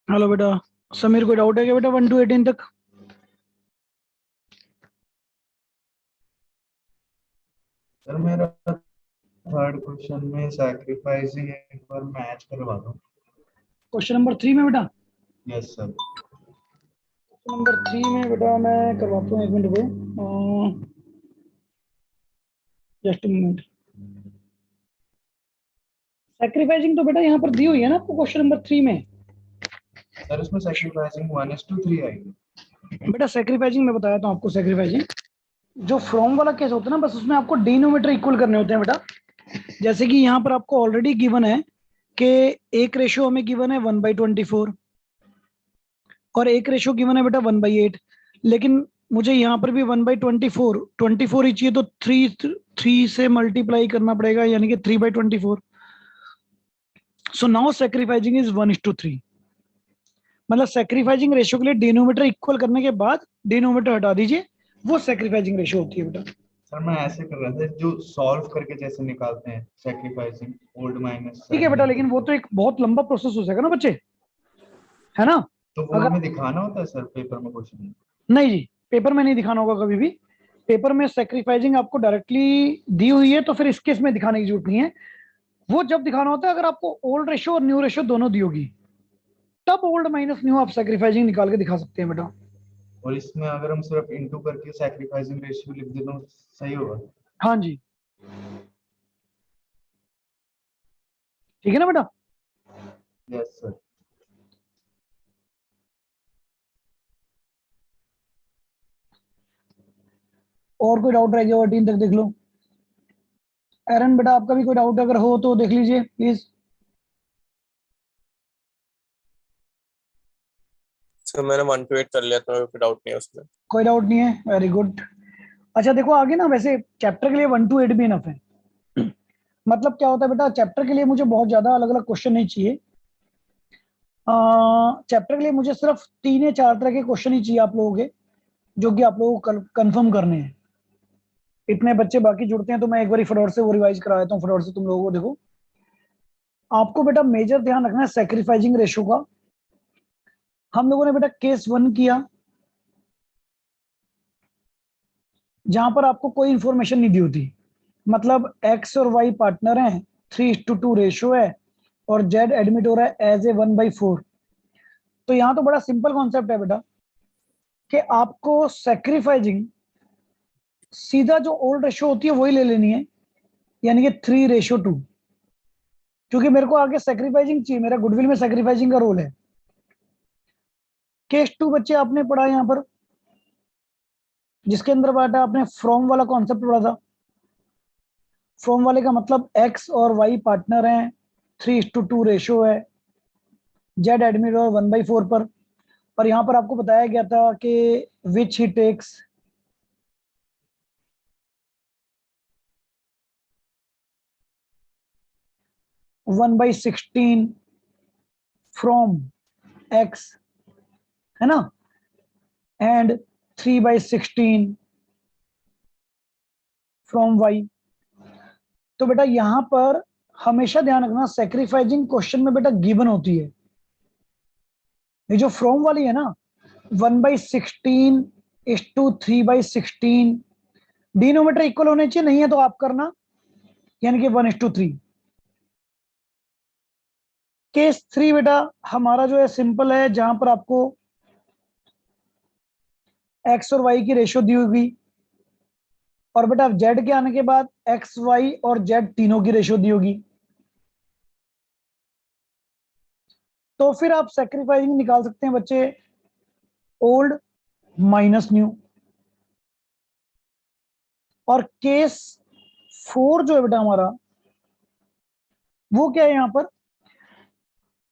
Hello बेटा। समीर, कोई doubt है क्या बेटा 1 to 18 तक? सर मेरा थर्ड क्वेश्चन में सैक्रिफाइसिंग एक बार मैच करवा दो। क्वेश्चन नंबर 3 में बेटा? Yes sir. क्वेश्चन नंबर 3 में बेटा मैं करवाता हूँ, 1 मिनट को। Just minute. सेक्रीफाइसिंग तो बेटा यहाँ पर दी हुई है ना आपको क्वेश्चन नंबर 3 में। सर इसमें सैक्रिफाइसिंग 1:3 आएगी। बेटा सेक्रीफाइसिंग मैं बताया था आपको। सेक्रीफाइसिंग जो फ्रॉम वाला केस होता है ना, बस उसमें आपको डिनोमीटर इक्वल करने होते हैं बेटा। जैसे कि यहाँ पर आपको ऑलरेडी गिवन है कि एक रेशियो हमें गिवन है 1/24 और एक रेशियो गिवन है बेटा 1/8। लेकिन मुझे यहाँ पर भी 1/24 ही चाहिए, तो थ्री से मल्टीप्लाई करना पड़ेगा, यानी कि 3/24। So now sacrificing is 1:3। मतलब सेक्रीफाइसिंग रेशियो के लिए डिनोमीटर इक्वल करने के बाद डिनोमीटर हटा दीजिए, वो सेक्रीफाइसिंग रेशियो होती है बेटा। सर मैं ऐसे कर रहा था जो सॉल्व करके जैसे निकालते हैं सैक्रिफाइसिंग ओल्ड माइनस ठीक है बेटा, सरेंडर लेकिन वो करके। तो एक बहुत लंबा प्रोसेस हो जाएगा ना बच्चे, है ना? तो वो अगर हमें दिखाना होता है सर पेपर में क्वेश्चन। नहीं जी, पेपर में नहीं दिखाना होगा कभी भी। पेपर में सेक्रीफाइसिंग आपको डायरेक्टली दी हुई है, तो फिर इस केस में दिखाने की जरूरत नहीं है। वो जब दिखाना होता है अगर आपको ओल्ड रेशियो और न्यू रेशियो दोनों दी होगी, तब ओल्ड माइनस न्यू आप सेक्रीफाइसिंग निकाल के दिखा सकते हैं बेटा। और इसमें अगर हम सिर्फ इंटू करके सैक्रिफाइसिंग रेशियो लिख दे तो सही होगा। हाँ जी, ठीक है ना बेटा? Yes sir. और कोई डाउट रह गया 18 तक देख लो। एरन बेटा, आपका भी कोई डाउट अगर हो तो देख लीजिए प्लीज। सर मैंने 1 to 8 कर लिया, तो कोई डाउट नहीं है उसमें। कोई डाउट नहीं है, वेरी गुड। अच्छा देखो आगे ना, वैसे चैप्टर के लिए 1 to 8 भी इनफ है। मतलब क्या होता है बेटा, चैप्टर के लिए मुझे बहुत ज्यादा अलग अलग क्वेश्चन नहीं चाहिए। चैप्टर के लिए मुझे सिर्फ 3 या 4 तरह के क्वेश्चन ही चाहिए आप लोगों के, जो कि आप लोगों को कंफर्म करने हैं। इतने बच्चे बाकी जुड़ते हैं तो मैं एक बार फटाफट से वो रिवाइज करा देता हूँ फटाफट से तुम लोगों को। देखो, आपको बेटा मेजर ध्यान रखना है सेक्रीफाइसिंग रेशियो का। हम लोगों ने बेटा केस 1 किया, जहां पर आपको कोई इंफॉर्मेशन नहीं दी होती। मतलब एक्स और वाई पार्टनर हैं, 3:2 रेशियो है, और जेड एडमिट हो रहा है एज ए 1/4। तो यहाँ तो बड़ा सिंपल कॉन्सेप्ट है बेटा कि आपको सेक्रीफाइसिंग सीधा जो ओल्ड रेशियो होती है वही ले लेनी है, यानी कि 3:2। क्योंकि मेरे को आगे सेक्रीफाइसिंग चाहिए, मेरा गुडविल में सेक्रीफाइसिंग का रोल है। केस 2 बच्चे आपने पढ़ा यहाँ पर, जिसके अंदर बाटा आपने फ्रॉम वाला कॉन्सेप्ट पढ़ा था। फ्रॉम वाले का मतलब एक्स और वाई पार्टनर हैं, 3:2 रेशियो है, जेड एडमिट और 1/4 पर। और यहाँ पर आपको बताया गया था कि विच ही टेक्स 1/16 फ्रॉम एक्स, है ना, एंड 3/16 फ्रॉम वाई। तो बेटा यहां पर हमेशा ध्यान रखना, सेक्रीफाइसिंग क्वेश्चन में बेटा गिवन होती है। ये जो फ्रॉम वाली है ना, 1/16:3/16, डिनोमीटर इक्वल होने चाहिए, नहीं है तो आप करना, यानी कि 1:3। केस 3 बेटा हमारा जो है सिंपल है, जहां पर आपको एक्स और वाई की रेशियो दी होगी, और बेटा जेड के आने के बाद एक्स वाई और जेड तीनों की रेशियो दी होगी। तो फिर आप सेक्रीफाइसिंग निकाल सकते हैं बच्चे, ओल्ड माइनस न्यू। और केस 4 जो है बेटा हमारा, वो क्या है यहाँ पर,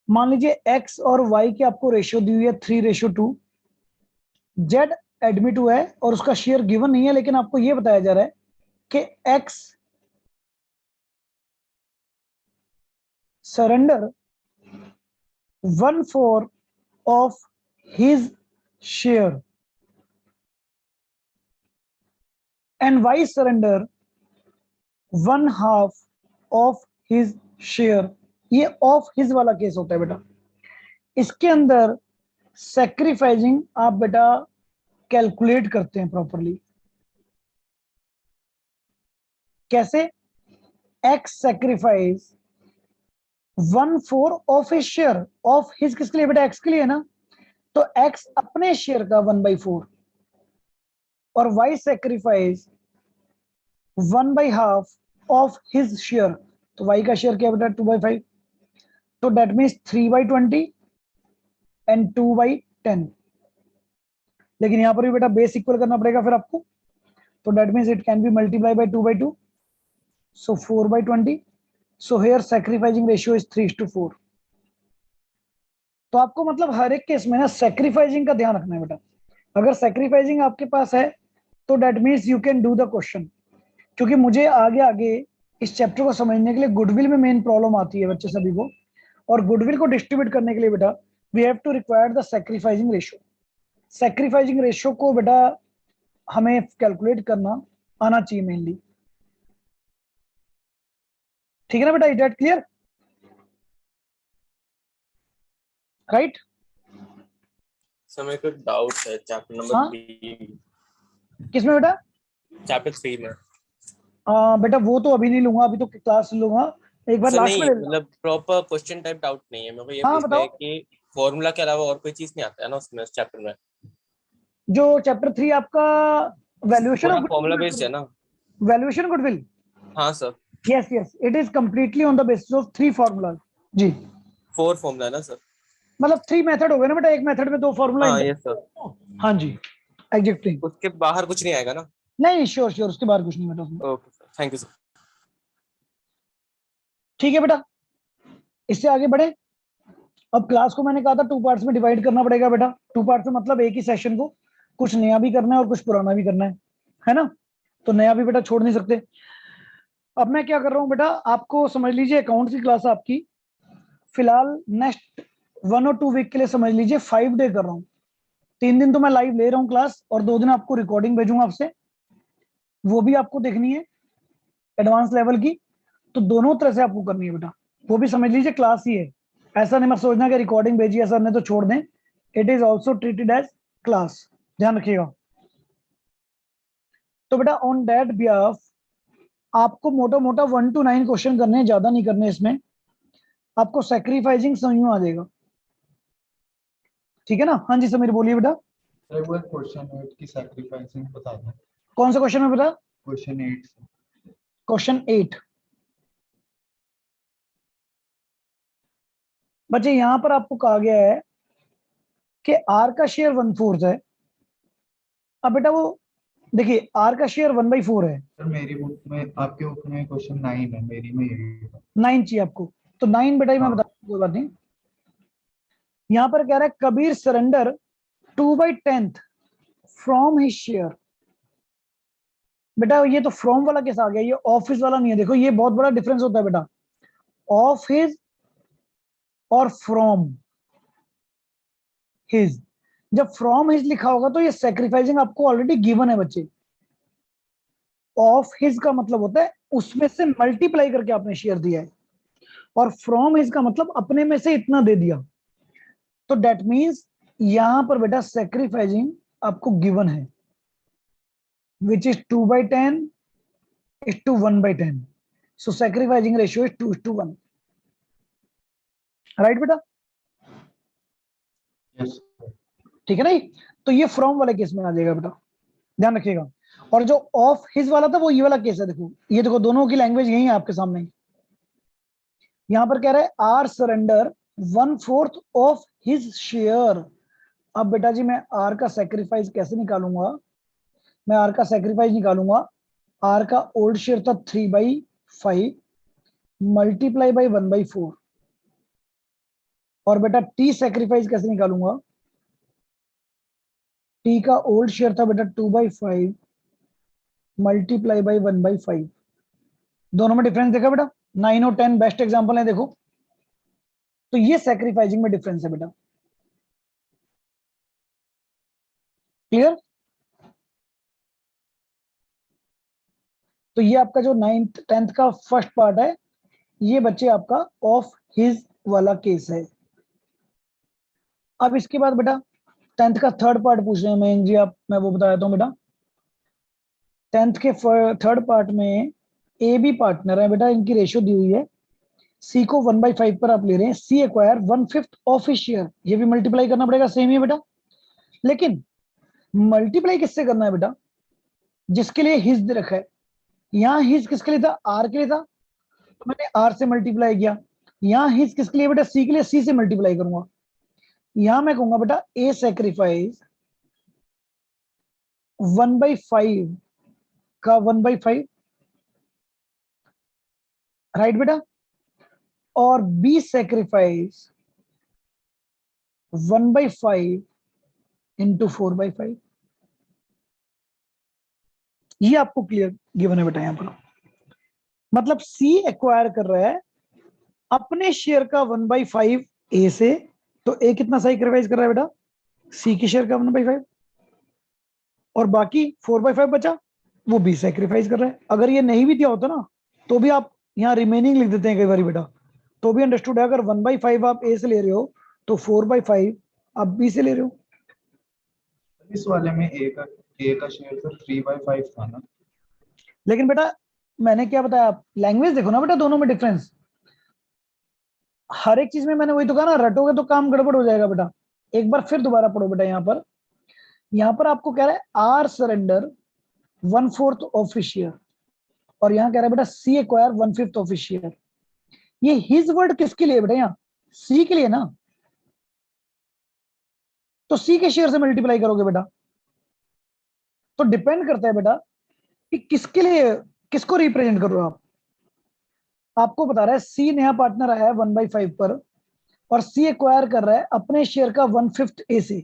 मान लीजिए एक्स और वाई की आपको रेशियो दी हुई है 3:2, जेड एडमिट हुआ है और उसका शेयर गिवन नहीं है, लेकिन आपको यह बताया जा रहा है कि X surrender 1/4 of his share and Y surrender 1/2 of his share. ये ऑफ हिज वाला केस होता है बेटा। इसके अंदर सैक्रिफाइसिंग आप बेटा कैलकुलेट करते हैं प्रॉपरली। कैसे? X sacrifice 1/4 of his share, of his किसके लिए बेटा? एक्स के लिए ना, तो एक्स अपने शेयर का 1/4 और Y sacrifice 1/2 of his share, तो वाई का शेयर क्या बेटा? 2/5, तो डेट मीन्स 3/20 एंड 2/10। लेकिन यहां पर भी बेटा बेस इक्वल करना पड़ेगा फिर आपको, तो that means it can be multiply by 2/2, so 4/20, so here sacrificing ratio is 3:4। तो आपको मतलब हर एक केस में ना सैक्रिफाइसिंग का ध्यान रखना है बेटा। अगर सैक्रिफाइसिंग आपके पास है तो that means you can do the question, क्योंकि मुझे आगे आगे इस चैप्टर को समझने के लिए गुडविल में मेन प्रॉब्लम आती है बच्चे सभी को, और गुडविल को डिस्ट्रीब्यूट करने के लिए बेटा we have to require the sacrificing ratio. Sacrificing ratio को बेटा हमें कैलकुलेट करना आना चाहिए मेनली, ठीक है ना बेटा? Is that clear? Right? Sir मेरे को डाउट है चैप्टर नंबर हाँ? 3, किसमें बेटा? चैप्टर 3 में। बेटा वो तो अभी नहीं लूंगा, अभी तो क्लास लूंगा, एक बार सर लास्ट में नहीं, ले लेना। मतलब प्रॉपर क्वेश्चन टाइप डाउट नहीं है मेरे को, ये हाँ पूछना है बताओ। कि फॉर्मूला के अलावा और कोई चीज नहीं आता है ना उसमें, उस चैप्टर में? जो चैप्टर 3 आपका वैल्यूएशन पूरा ऑफ फॉर्मूला गुडविल, बेस्ड है ना? वैल्यूएशन गुडविल, हाँ sir. Yes yes, it is completely on the basis of 3 formula जी। 4 फॉर्मूला है ना सर? मतलब 3 मेथड हो गए ना बेटा, एक मेथड में 2 फॉर्मूला। हाँ यस सर। हाँ जी, एग्जैक्टली। उसके बाहर कुछ नहीं आएगा ना? नहीं श्योर श्योर, उसके बाद कुछ नहीं बेटा उसमें। Okay sir, thank you sir. ठीक है बेटा, इससे आगे बढ़े। अब क्लास को मैंने कहा था 2 पार्ट्स में डिवाइड करना पड़ेगा बेटा। 2 पार्ट्स में मतलब एक ही सेशन को कुछ नया भी करना है और कुछ पुराना भी करना है ना? तो नया भी बेटा छोड़ नहीं सकते। अब मैं क्या कर रहा हूँ बेटा, आपको समझ लीजिए अकाउंट की क्लास आपकी फिलहाल नेक्स्ट 1 और 2 वीक के लिए समझ लीजिए 5 डे कर रहा हूँ। 3 दिन तो मैं लाइव ले रहा हूँ क्लास, और 2 दिन आपको रिकॉर्डिंग भेजूंगा आपसे, वो भी आपको देखनी है एडवांस लेवल की। तो दोनों तरह से आपको करनी है बेटा, वो भी समझ लीजिए क्लास ही है। ऐसा नहीं मत सोचना कि रिकॉर्डिंग भेजी है सर ने तो छोड़ दें, it is also treated as class, ध्यान रखिएगा। तो बेटा ऑन दैट बिहाफ आपको मोटा मोटा 1 to 9 क्वेश्चन करने हैं, ज्यादा नहीं करने इसमें। आपको सैक्रिफाइसिंग समझ में आ जाएगा, ठीक है ना? हाँ जी समीर बोलिए बेटा। सर वो क्वेश्चन 8 की सैक्रिफाइसिंग बता दें। कौन सा क्वेश्चन है बेटा? क्वेश्चन 8 से। क्वेश्चन 8 बच्चे, यहां पर आपको कहा गया है कि आर का शेयर 1/4 है। अब बेटा वो देखिए, आर का शेयर 1/4 है। सर मेरी बुक में, आपके बुक में क्वेश्चन 9 है, मेरी में 8 है। 9 चाहिए आपको, तो 9 बेटा ही मैं हाँ। बता दूं, कोई बात नहीं। यहां पर कह रहा है Kabir surrender 2/10 from his share. बेटा ये तो फ्रॉम वाला केस आ गया, ये ऑफिस वाला नहीं है। देखो ये बहुत बड़ा डिफरेंस होता है बेटा, ऑफ हिज और फ्रॉम हिज। जब फ्रॉम हिज लिखा होगा तो ये सैक्रिफाइसिंग आपको ऑलरेडी गिवन है बच्चे। ऑफ हिज का मतलब होता है उसमें से मल्टीप्लाई करके आपने शेयर दिया है, और फ्रॉम हिज का मतलब अपने में से इतना दे दिया। तो डेट मीन्स यहां पर बेटा सैक्रिफाइसिंग आपको गिवन है, which is 2/10 is to 1/10, so sacrificing ratio is 2:1, right बेटा? यस। ठीक है ना? तो ये फ्रॉम वाले केस में आ जाएगा बेटा, ध्यान रखिएगा। और जो ऑफ हिज वाला था वो ये वाला केस है। देखो ये देखो, दोनों की लैंग्वेज यही है आपके सामने। यहां पर कह रहा है R surrender 1/4 of his share. अब बेटा जी मैं आर का सेक्रीफाइस कैसे निकालूंगा? मैं आर का सेक्रीफाइस निकालूंगा, आर का ओल्ड शेयर था 3/5 मल्टीप्लाई बाई 1/4। और बेटा टी सेक्रीफाइस कैसे निकालूंगा? टी का ओल्ड शेयर था बेटा 2/5 मल्टीप्लाई बाई 1/5। दोनों में डिफरेंस देखा बेटा? 9 और 10 बेस्ट एग्जांपल है देखो। तो ये सैक्रिफाइसिंग में डिफरेंस है बेटा, क्लियर? तो ये आपका जो 9th 10th का फर्स्ट पार्ट है, ये बच्चे आपका ऑफ हिज वाला केस है। अब इसके बाद बेटा 10th का थर्ड पार्ट पूछ रहे हैं मयंक जी, आप मैं वो बता देता हूँ बेटा। 10th के थर्ड पार्ट में ए बी पार्टनर है बेटा, इनकी रेशियो दी हुई है, सी को 1/5 पर आप ले रहे हैं, सी एक्वायर 1/5 ऑफ हिज शेयर, ये भी मल्टीप्लाई करना पड़ेगा, सेम ही है बेटा। लेकिन मल्टीप्लाई किससे करना है बेटा, जिसके लिए हिज दे रखा है। यहाँ हिज किसके लिए था, आर के लिए था, तो मैंने आर से मल्टीप्लाई किया। यहाँ हिज किसके लिए बेटा, सी के लिए, सी से मल्टीप्लाई करूंगा। यहां मैं कहूंगा बेटा ए सेक्रीफाइस 1/5 का 1/5, राइट बेटा, और बी सेक्रीफाइस 1/5 इंटू 4/5। ये आपको क्लियर गिवन है बेटा यहां पर। मतलब सी एक्वायर कर रहा है अपने शेयर का 1/5 ए से, तो ए कितना सैक्रिफाइस कर रहा है बेटा, सी के शेयर का 1/5, और बाकी 4/5 बचा वो बी सैक्रिफाइस कर रहा है। अगर ये नहीं भी दिया होता ना तो भी आप यहाँ रिमेनिंग लिख देते हैं कई बार बेटा, तो भी अंडरस्टूड है। अगर 1/5 आप ए से ले रहे हो तो 4/5 आप बी से ले रहे हो। इस वाले में ए का शेयर तो 3/5 था ना। लेकिन बेटा मैंने क्या बताया, आप लैंग्वेज देखो ना बेटा, दोनों में डिफरेंस। हर एक चीज में मैंने वही तो कहा ना, रटोगे तो काम गड़बड़ हो जाएगा बेटा। एक बार फिर दोबारा पढ़ो बेटा। यहाँ पर आपको कह रहा है R surrender 1/4 of his share, और यहाँ कह रहा है बेटा C acquire 1/5 of his share. ये हिज वर्ड किसके लिए बेटा, यहाँ सी के लिए ना, तो सी के शेयर से मल्टीप्लाई करोगे बेटा। तो डिपेंड करता है बेटा कि किसके लिए, किसको रिप्रेजेंट कर रहे हो आप। आपको बता रहा है सी नया पार्टनर आया है 1/5 पर, और सी एक्वायर कर रहा है अपने शेयर का 1/5 ए से,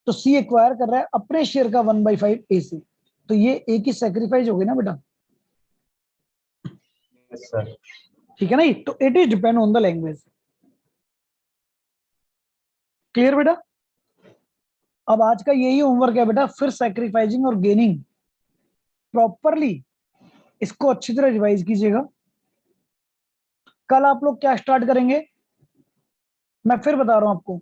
तो सी एक्वायर कर रहा है अपने शेयर का 1/5 ए से, तो ये ए की सैक्रिफाइस होगी ना बेटा, यस सर। ठीक है ना। तो it is depend on the language. Clear बेटा। अब आज का यही होमवर्क है बेटा, फिर सैक्रिफाइसिंग और गेनिंग प्रॉपरली इसको अच्छी तरह रिवाइज कीजिएगा। कल आप लोग क्या स्टार्ट करेंगे, मैं फिर बता रहा हूं आपको।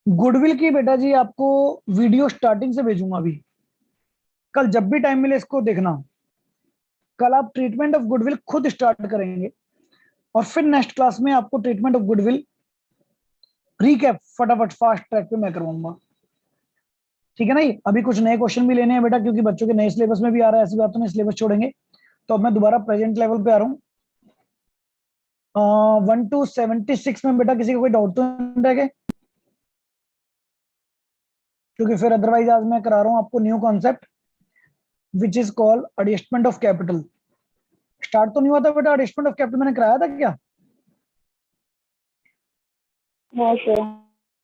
गुडविल की बेटा जी आपको वीडियो स्टार्टिंग से भेजूंगा अभी, कल जब भी टाइम मिले इसको देखना। कल आप ट्रीटमेंट ऑफ गुडविल खुद स्टार्ट करेंगे, और फिर नेक्स्ट क्लास में आपको ट्रीटमेंट ऑफ गुडविल रीकैप फटाफट फास्ट ट्रैक पे मैं करवाऊंगा, ठीक है ना। अभी कुछ नए क्वेश्चन भी लेने हैं बेटा, क्योंकि बच्चों के नए सिलेबस में भी आ रहा है, ऐसी बात तो नहीं सिलेबस छोड़ेंगे। तो अब मैं दोबारा प्रेजेंट लेवल पे आ रहा हूँ। 1 to 76 में बेटा किसी का कोई डाउट तो नहीं रहेगा, क्योंकि फिर अदरवाइज आज मैं करा रहा हूँ आपको new concept which is called adjustment of capital. Start तो नहीं हुआ था बेटा, एडजस्टमेंट ऑफ कैपिटल मैंने कराया था क्या?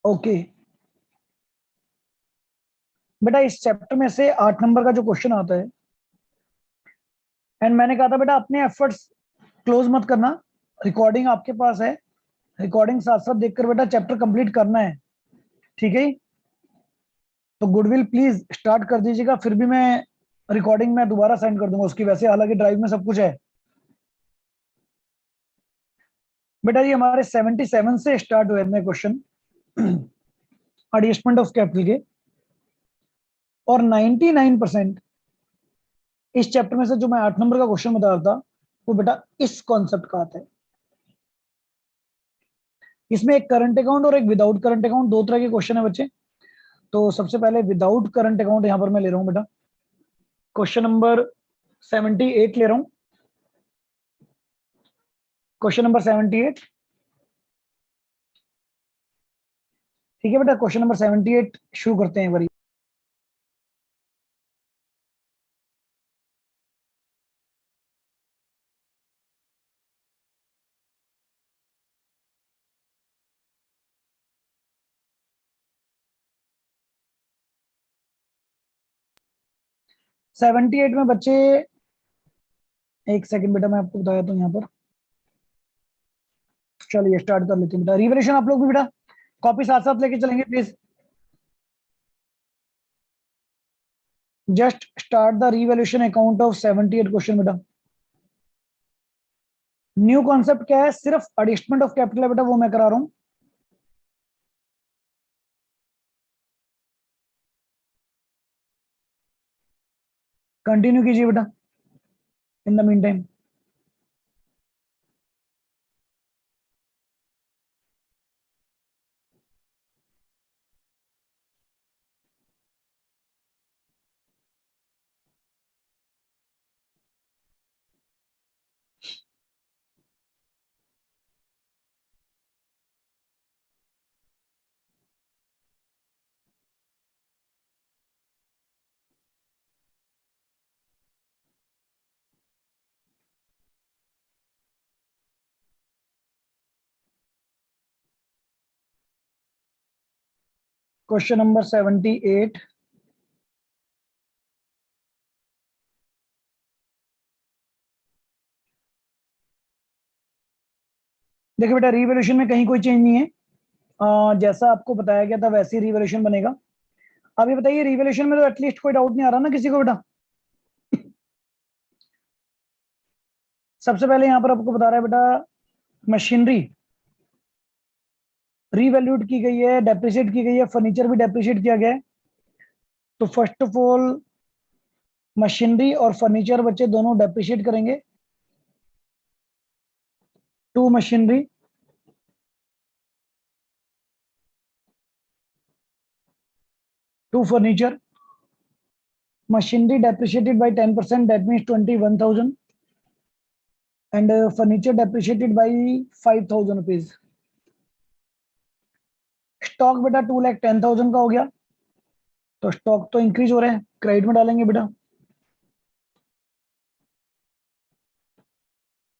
ओके बेटा, इस चैप्टर में से 8 नंबर का जो क्वेश्चन आता है, एंड मैंने कहा था बेटा अपने एफर्ट्स क्लोज मत करना, रिकॉर्डिंग आपके पास है, रिकॉर्डिंग साथ साथ देखकर बेटा चैप्टर कंप्लीट करना है, ठीक है। तो गुडविल प्लीज स्टार्ट कर दीजिएगा, फिर भी मैं रिकॉर्डिंग में दोबारा सेंड कर दूंगा उसकी, वैसे हालांकि ड्राइव में सब कुछ है। बेटा ये हमारे 77 से स्टार्ट हुए अपने क्वेश्चन एडजस्टमेंट ऑफ कैपिटल के, और 99% इस चैप्टर में से जो मैं 8 नंबर का क्वेश्चन बता रहा था वो बेटा इस कॉन्सेप्ट का आता है। इसमें एक करंट अकाउंट और एक विदाउट करंट अकाउंट, दो तरह के क्वेश्चन है बच्चे। तो सबसे पहले विदाउट करंट अकाउंट यहां पर मैं ले रहा हूं बेटा, क्वेश्चन नंबर 78 ले रहा हूं, क्वेश्चन नंबर 78, ठीक है बेटा। क्वेश्चन नंबर 78 शुरू करते हैं एक बार। सेवेंटी एट में बच्चे, एक सेकंड बेटा मैं आपको बताया तो यहाँ पर, चलिए स्टार्ट कर लेते हैं बेटा। रिवैल्यूएशन आप लोग भी बेटा कॉपी साथ साथ लेके चलेंगे please. Just start the revaluation account of 78 question बेटा। न्यू कॉन्सेप्ट क्या है, सिर्फ एडजस्टमेंट ऑफ कैपिटल है बेटा, वो मैं करा रहा हूं। कंटिन्यू कीजिए बेटा in the mean time. Question number 78। देखिए बेटा रिवोल्यूशन में कहीं कोई चेंज नहीं है, जैसा आपको बताया गया था वैसे ही रिवोल्यूशन बनेगा। अब ये बताइए रिवोल्यूशन में तो एटलीस्ट कोई डाउट नहीं आ रहा ना किसी को बेटा। सबसे पहले यहाँ पर आपको बता रहा है बेटा मशीनरी रीवैल्यूड की गई है, डेप्रिशिएट की गई है, फर्नीचर भी डेप्रिशिएट किया गया है। तो फर्स्ट ऑफ ऑल मशीनरी और फर्नीचर बच्चे दोनों डेप्रिशिएट करेंगे। To machinery, to furniture. Machinery depreciated by 10%, that means 21,000 and furniture depreciated by 5,000 rupees. Stock बेटा 2,10,000 का हो गया, तो स्टॉक तो इंक्रीज हो रहे हैं, क्रेडिट में डालेंगे बेटा।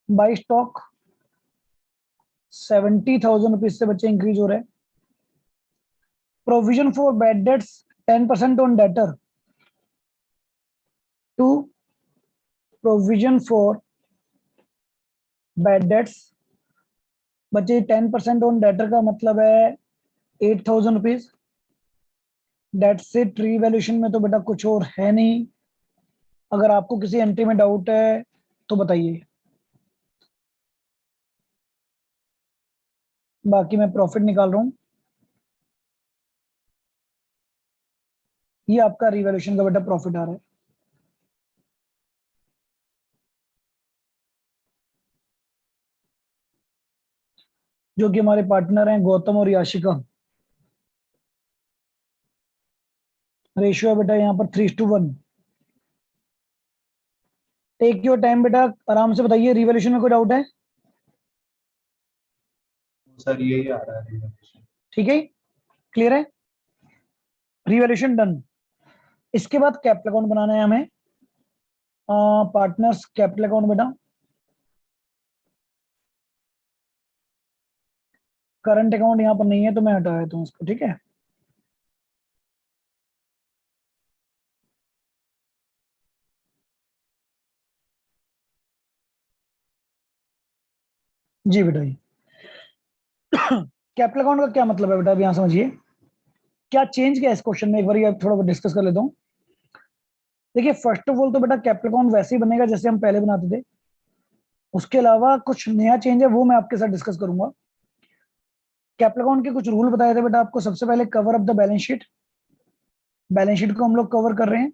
बाई स्टॉक 70,000 रुपीज से बच्चे इंक्रीज हो रहे हैं। Provision for bad debts 10% on debtor to provision for bad debts. बच्चे 10% ऑन डेटर का मतलब है 8,000 रुपीज। डेट्स से ट्री वैल्यूशन में तो बेटा कुछ और है नहीं। अगर आपको किसी एंट्री में डाउट है तो बताइए, बाकी मैं प्रॉफिट निकाल रहा हूं। ये आपका रिवैल्यूएशन का बेटा प्रॉफिट आ रहा है। जो कि हमारे पार्टनर हैं गौतम और याशिका। रेशियो है बेटा यहाँ पर 3:1। टेक योर टाइम बेटा, आराम से बताइए रिवैल्यूएशन में कोई डाउट है? सर यही आ रहा है रिवैल्यूएशन। ठीक है, क्लियर है, रिवैल्यूएशन डन। इसके बाद कैपिटल अकाउंट बनाना है हमें। पार्टनर्स कैपिटल अकाउंट बेटा, करंट अकाउंट यहाँ पर नहीं है तो मैं हटा देता हूँ इसको, ठीक है। जी बेटा जी। कैपिटल अकाउंट का क्या मतलब है बेटा, अब यहाँ समझिए क्या चेंज किया इस क्वेश्चन में, एक बार थोड़ा डिस्कस कर लेता हूँ। देखिए फर्स्ट ऑफ ऑल तो बेटा कैपिटल अकाउंट वैसे ही बनेगा जैसे हम पहले बनाते थे। उसके अलावा कुछ नया चेंज है वो मैं आपके साथ डिस्कस करूंगा। कैपिटल अकाउंट के कुछ रूल बताए थे बेटा आपको। सबसे पहले cover up the balance sheet. Balance sheet को हम लोग कवर कर रहे हैं,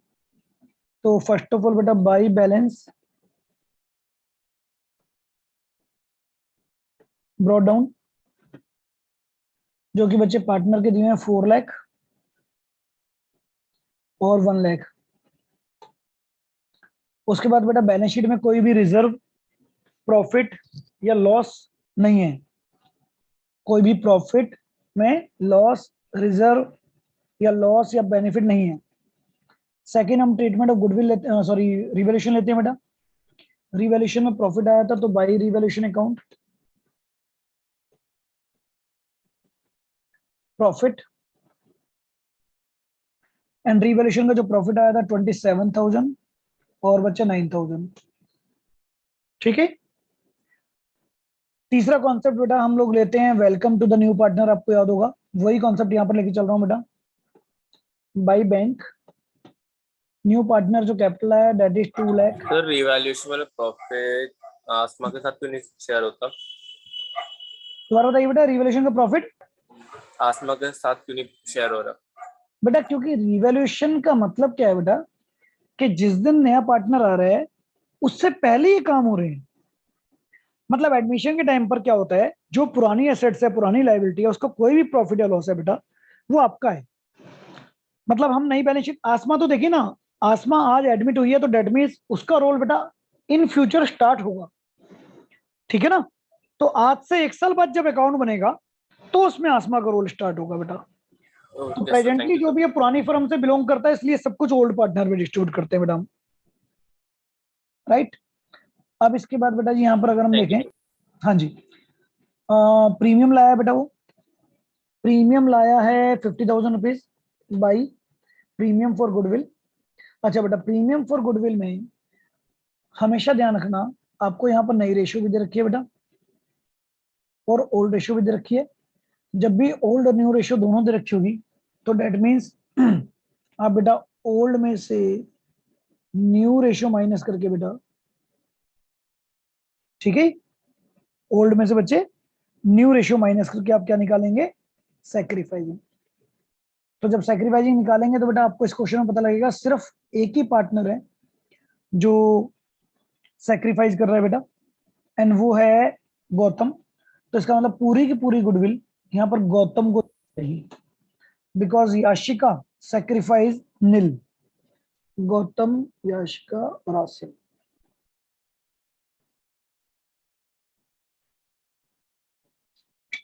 तो फर्स्ट ऑफ ऑल बेटा बाई बैलेंस ब्रॉट डाउन, जो कि बच्चे पार्टनर के दिए हैं 4 लाख और 1 लाख। उसके बाद बेटा बैलेंस शीट में कोई भी रिजर्व, प्रॉफिट या लॉस नहीं है। कोई भी प्रॉफिट में लॉस, रिजर्व या लॉस या बेनिफिट नहीं है। सेकंड हम ट्रीटमेंट ऑफ गुडविल लेते हैं, सॉरी रिवैल्यूएशन लेते हैं बेटा। रिवैल्यूएशन में प्रॉफिट आया था तो by revaluation account profit, and revaluation का जो प्रॉफिट आया था 27,000 और बच्चा 9,000, ठीक है। तीसरा कॉन्सेप्ट बेटा हम लोग लेते हैं welcome to the new partner, आपको याद होगा वही कॉन्सेप्ट यहाँ पर लेके चल रहा हूँ बेटा। बाई बैंक न्यू पार्टनर जो कैपिटल आया that is 2 lakh. Sir revaluation वाला प्रॉफिट आसमा के साथ क्यों नहीं शेयर होता? दोबारा बताइए बेटा, रिवैल्यूएशन का प्रॉफिट आसमा के साथ क्यों नहीं शेयर हो रहा? बेटा क्योंकि रिवैल्यूएशन का मतलब क्या है बेटा, कि जिस दिन नया पार्टनर आ रहा है उससे पहले ये काम हो रहे हैं। मतलब एडमिशन के टाइम पर क्या होता है, जो पुरानी एसेट्स है, पुरानी लाइबिलिटी है, उसका कोई भी प्रॉफिट या लॉस है बेटा, वो आपका है। मतलब हम नई बैलेंस शीट, आसमा तो देखिए ना, आसमा आज एडमिट हुई है तो डेट मीन्स उसका रोल बेटा इन फ्यूचर स्टार्ट होगा, ठीक है ना। तो आज से 1 साल बाद जब अकाउंट बनेगा तो उसमें आसमा का रोल स्टार्ट होगा बेटा। तो yes sir, thank presently you जो सर। भी है पुरानी फर्म से बिलोंग करता है, इसलिए सब कुछ ओल्ड पार्टनर में डिस्ट्रीब्यूट करते हैं बेटा हम, राइट। अब इसके बाद बेटा जी यहाँ पर अगर हम थैंक यू देखें, सर। हाँ जी, प्रीमियम लाया है बेटा, वो प्रीमियम लाया है 50,000 rupees by premium for goodwill. अच्छा बेटा, प्रीमियम फॉर गुडविल में हमेशा ध्यान रखना, आपको यहाँ पर नई रेशियो भी दे रखी है बेटा और ओल्ड रेशियो भी दे रखी है। जब भी ओल्ड और न्यू रेशियो दोनों दे रखी होगी तो डेट मीन्स आप बेटा ओल्ड में से न्यू रेशियो माइनस करके बेटा, ठीक है, ओल्ड में से बच्चे न्यू रेशियो माइनस करके आप क्या निकालेंगे, सैक्रिफाइसिंग। तो जब सैक्रिफाइसिंग निकालेंगे तो बेटा आपको इस क्वेश्चन में पता लगेगा सिर्फ एक ही पार्टनर है जो सैक्रिफाइस कर रहा है बेटा, एंड वो है गौतम। तो इसका मतलब पूरी की पूरी गुडविल यहाँ पर गौतम को चाहिए, बिकॉज याशिका सैक्रिफाइस नील, गौतम, याशिका और आसिम।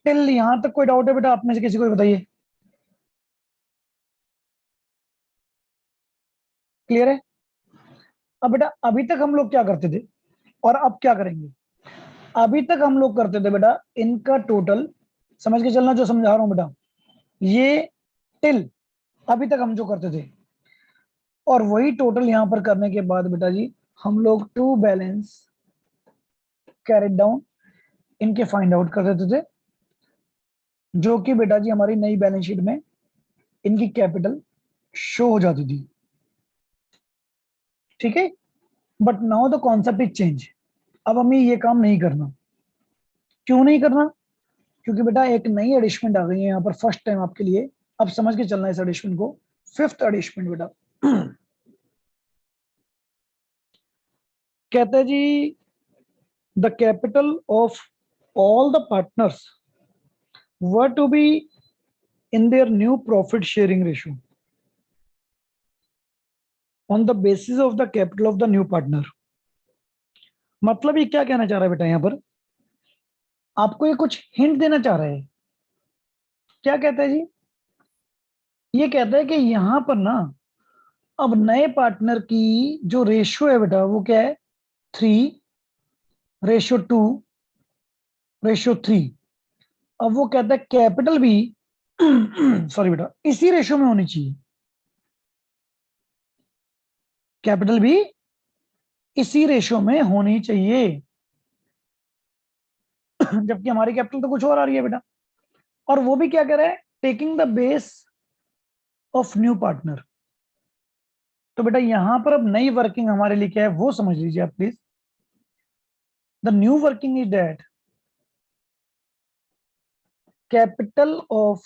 टिल यहां तक कोई डाउट है बेटा, आप में से किसी को भी बताइए, क्लियर है। अब बेटा अभी तक हम लोग क्या करते थे और अब क्या करेंगे। अभी तक हम लोग करते थे बेटा इनका टोटल, समझ के चलना जो समझा रहा हूं बेटा, ये टिल अभी तक हम जो करते थे, और वही टोटल यहां पर करने के बाद बेटा जी हम लोग टू बैलेंस कैरेट डाउन इनके फाइंड आउट कर देते थे, जो कि बेटा जी हमारी नई बैलेंस शीट में इनकी कैपिटल शो हो जाती थी, ठीक है। But now the concept is change, अब हमें ये काम नहीं करना। क्यों नहीं करना, क्योंकि बेटा एक नई एडिशमेंट आ गई है यहाँ पर फर्स्ट टाइम आपके लिए। अब समझ के चलना है इस एडिशमेंट को, फिफ्थ एडिशमेंट बेटा। कहते हैं जी the capital of all the partners were to be in their new profit sharing ratio on the basis of the capital of the new partner। मतलब ये क्या कहना चाह रहा है बेटा, यहां पर आपको ये कुछ हिंट देना चाह रहा है। क्या कहता है जी, ये कहता है कि यहां पर ना अब नए पार्टनर की जो रेशियो है बेटा वो क्या है, 3:2:3। अब वो कहता है कैपिटल भी सॉरी बेटा इसी रेशियो में होनी चाहिए, कैपिटल भी इसी रेशियो में होनी चाहिए। जबकि हमारी कैपिटल तो कुछ और आ रही है बेटा, और वो भी क्या कह रहा है, taking the base of new partner. तो बेटा यहां पर अब नई वर्किंग हमारे लिए क्या है वो समझ लीजिए आप please. The new working is that capital of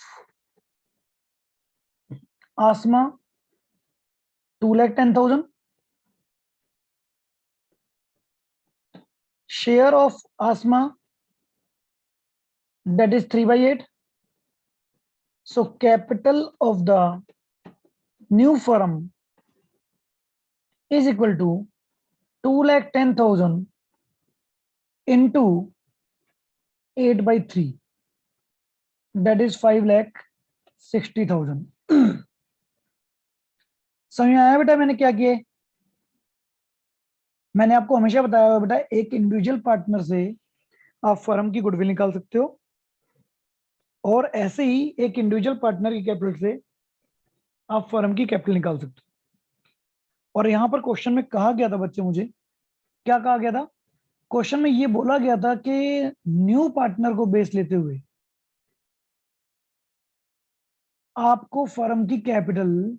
Asma 2,10,000, share of Asma that is 3/8। So capital of the new firm is equal to 2,10,000 into 8/3, that is 5,60,000। समझ में आया बेटा मैंने क्या किया, मैंने आपको हमेशा बताया हुआ बेटा एक इंडिविजुअल पार्टनर से आप फर्म की गुडविल निकाल सकते हो, और ऐसे ही एक इंडिविजुअल पार्टनर की कैपिटल से आप फर्म की कैपिटल निकाल सकते हो। और यहां पर क्वेश्चन में कहा गया था बच्चे, मुझे क्या कहा गया था, क्वेश्चन में ये बोला गया था कि न्यू पार्टनर को बेस लेते हुए आपको फर्म की कैपिटल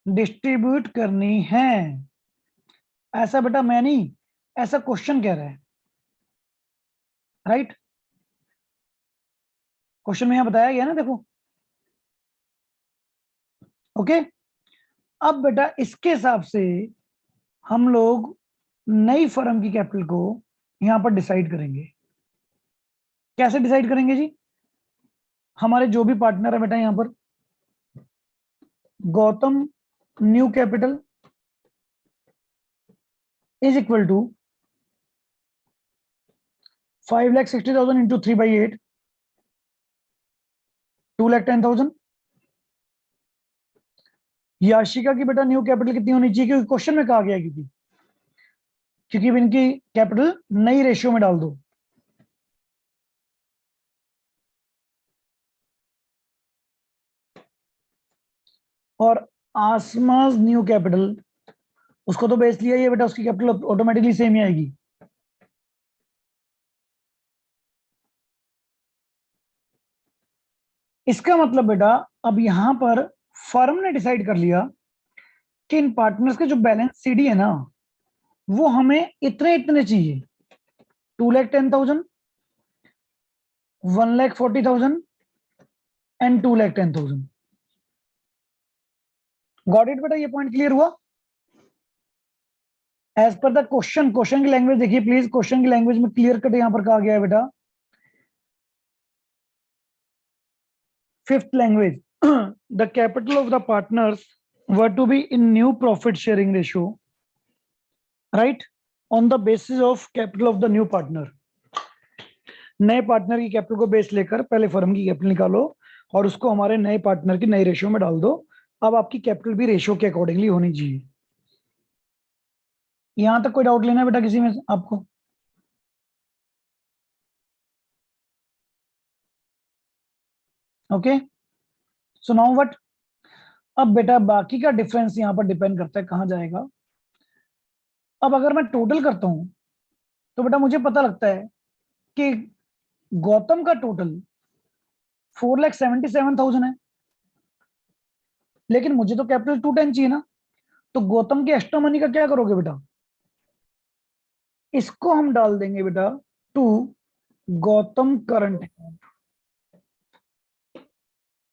डिस्ट्रीब्यूट करनी है। ऐसा बेटा मैं नहीं, ऐसा क्वेश्चन कह रहा है, राइट। क्वेश्चन में यहां बताया गया ना, देखो, ओके। अब बेटा इसके हिसाब से हम लोग नई फर्म की कैपिटल को यहां पर डिसाइड करेंगे। कैसे डिसाइड करेंगे जी? हमारे जो भी पार्टनर है बेटा यहां पर, Gautam new capital is equal to 5,60,000 into 3/8, 2,10,000। Yashika की बेटा न्यू कैपिटल कितनी होनी चाहिए? क्योंकि क्वेश्चन में कहा गया है, क्योंकि इनकी कैपिटल नई रेशियो में डाल दो। और आसमास न्यू कैपिटल, उसको तो बेस लिया ही है बेटा, उसकी कैपिटल ऑटोमेटिकली सेम ही आएगी। इसका मतलब बेटा अब यहां पर फर्म ने डिसाइड कर लिया कि इन पार्टनर्स के जो बैलेंस सीडी है ना, वो हमें इतने इतने चाहिए, 2,10,000, 1,40,000 एंड 2,10,000। गॉट इट बेटा? ये पॉइंट क्लियर हुआ? As per the question, question की लैंग्वेज देखिए प्लीज, क्वेश्चन की लैंग्वेज में क्लियर कट यहां पर कहा गया है बेटा, fifth language, the capital of the partners were to be in new profit sharing ratio, right, on the basis of capital of the new partner। नए पार्टनर की कैपिटल को बेस लेकर पहले फर्म की कैपिटल निकालो और उसको हमारे नए पार्टनर की नई रेशियो में डाल दो। अब आपकी कैपिटल भी रेशियो के अकॉर्डिंगली होनी चाहिए। यहां तक कोई डाउट लेना है बेटा किसी में आपको? Okay, so now what? अब बेटा बाकी का डिफरेंस यहां पर डिपेंड करता है कहां जाएगा। अब अगर मैं टोटल करता हूं तो बेटा मुझे पता लगता है कि गौतम का टोटल 4,77,000 है, लेकिन मुझे तो कैपिटल 210 चाहिए ना। तो गौतम के एक्स्ट्रा मनी का क्या करोगे बेटा? इसको हम डाल देंगे बेटा टू गौतम करंट अकाउंट।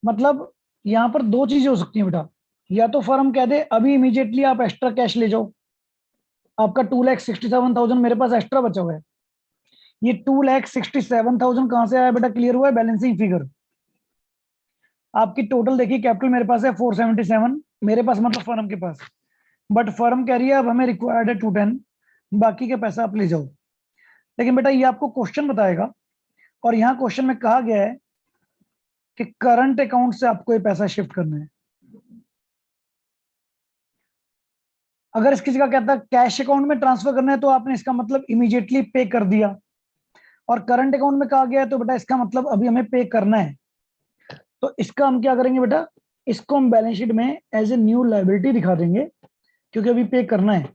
मतलब यहां पर दो चीजें हो सकती हैं बेटा, या तो फर्म कह दे अभी इमीडिएटली आप एक्स्ट्रा कैश ले जाओ, आपका 2,67,000 मेरे पास एक्स्ट्रा बचा हुआ है। ये 2,67,000 कहां से आया बेटा? क्लियर हुआ है? बैलेंसिंग फिगर आपकी टोटल देखिए, कैपिटल मेरे पास है 477, मेरे पास मतलब फर्म के पास, बट फर्म कह रही है अब हमें रिक्वायर्ड है 210, बाकी के पैसा आप ले जाओ। लेकिन बेटा ये आपको क्वेश्चन बताएगा, और यहाँ क्वेश्चन में कहा गया है कि करंट अकाउंट से आपको ये पैसा शिफ्ट करना है। अगर इसकी जगह कहता है कैश अकाउंट में ट्रांसफर करना है, तो आपने इसका मतलब इमीडिएटली पे कर दिया, और करंट अकाउंट में कहा गया है तो बेटा इसका मतलब अभी हमें पे करना है। तो इसका हम क्या करेंगे बेटा? इसको हम बैलेंस शीट में एज ए न्यू लायबिलिटी दिखा देंगे, क्योंकि अभी पे करना है,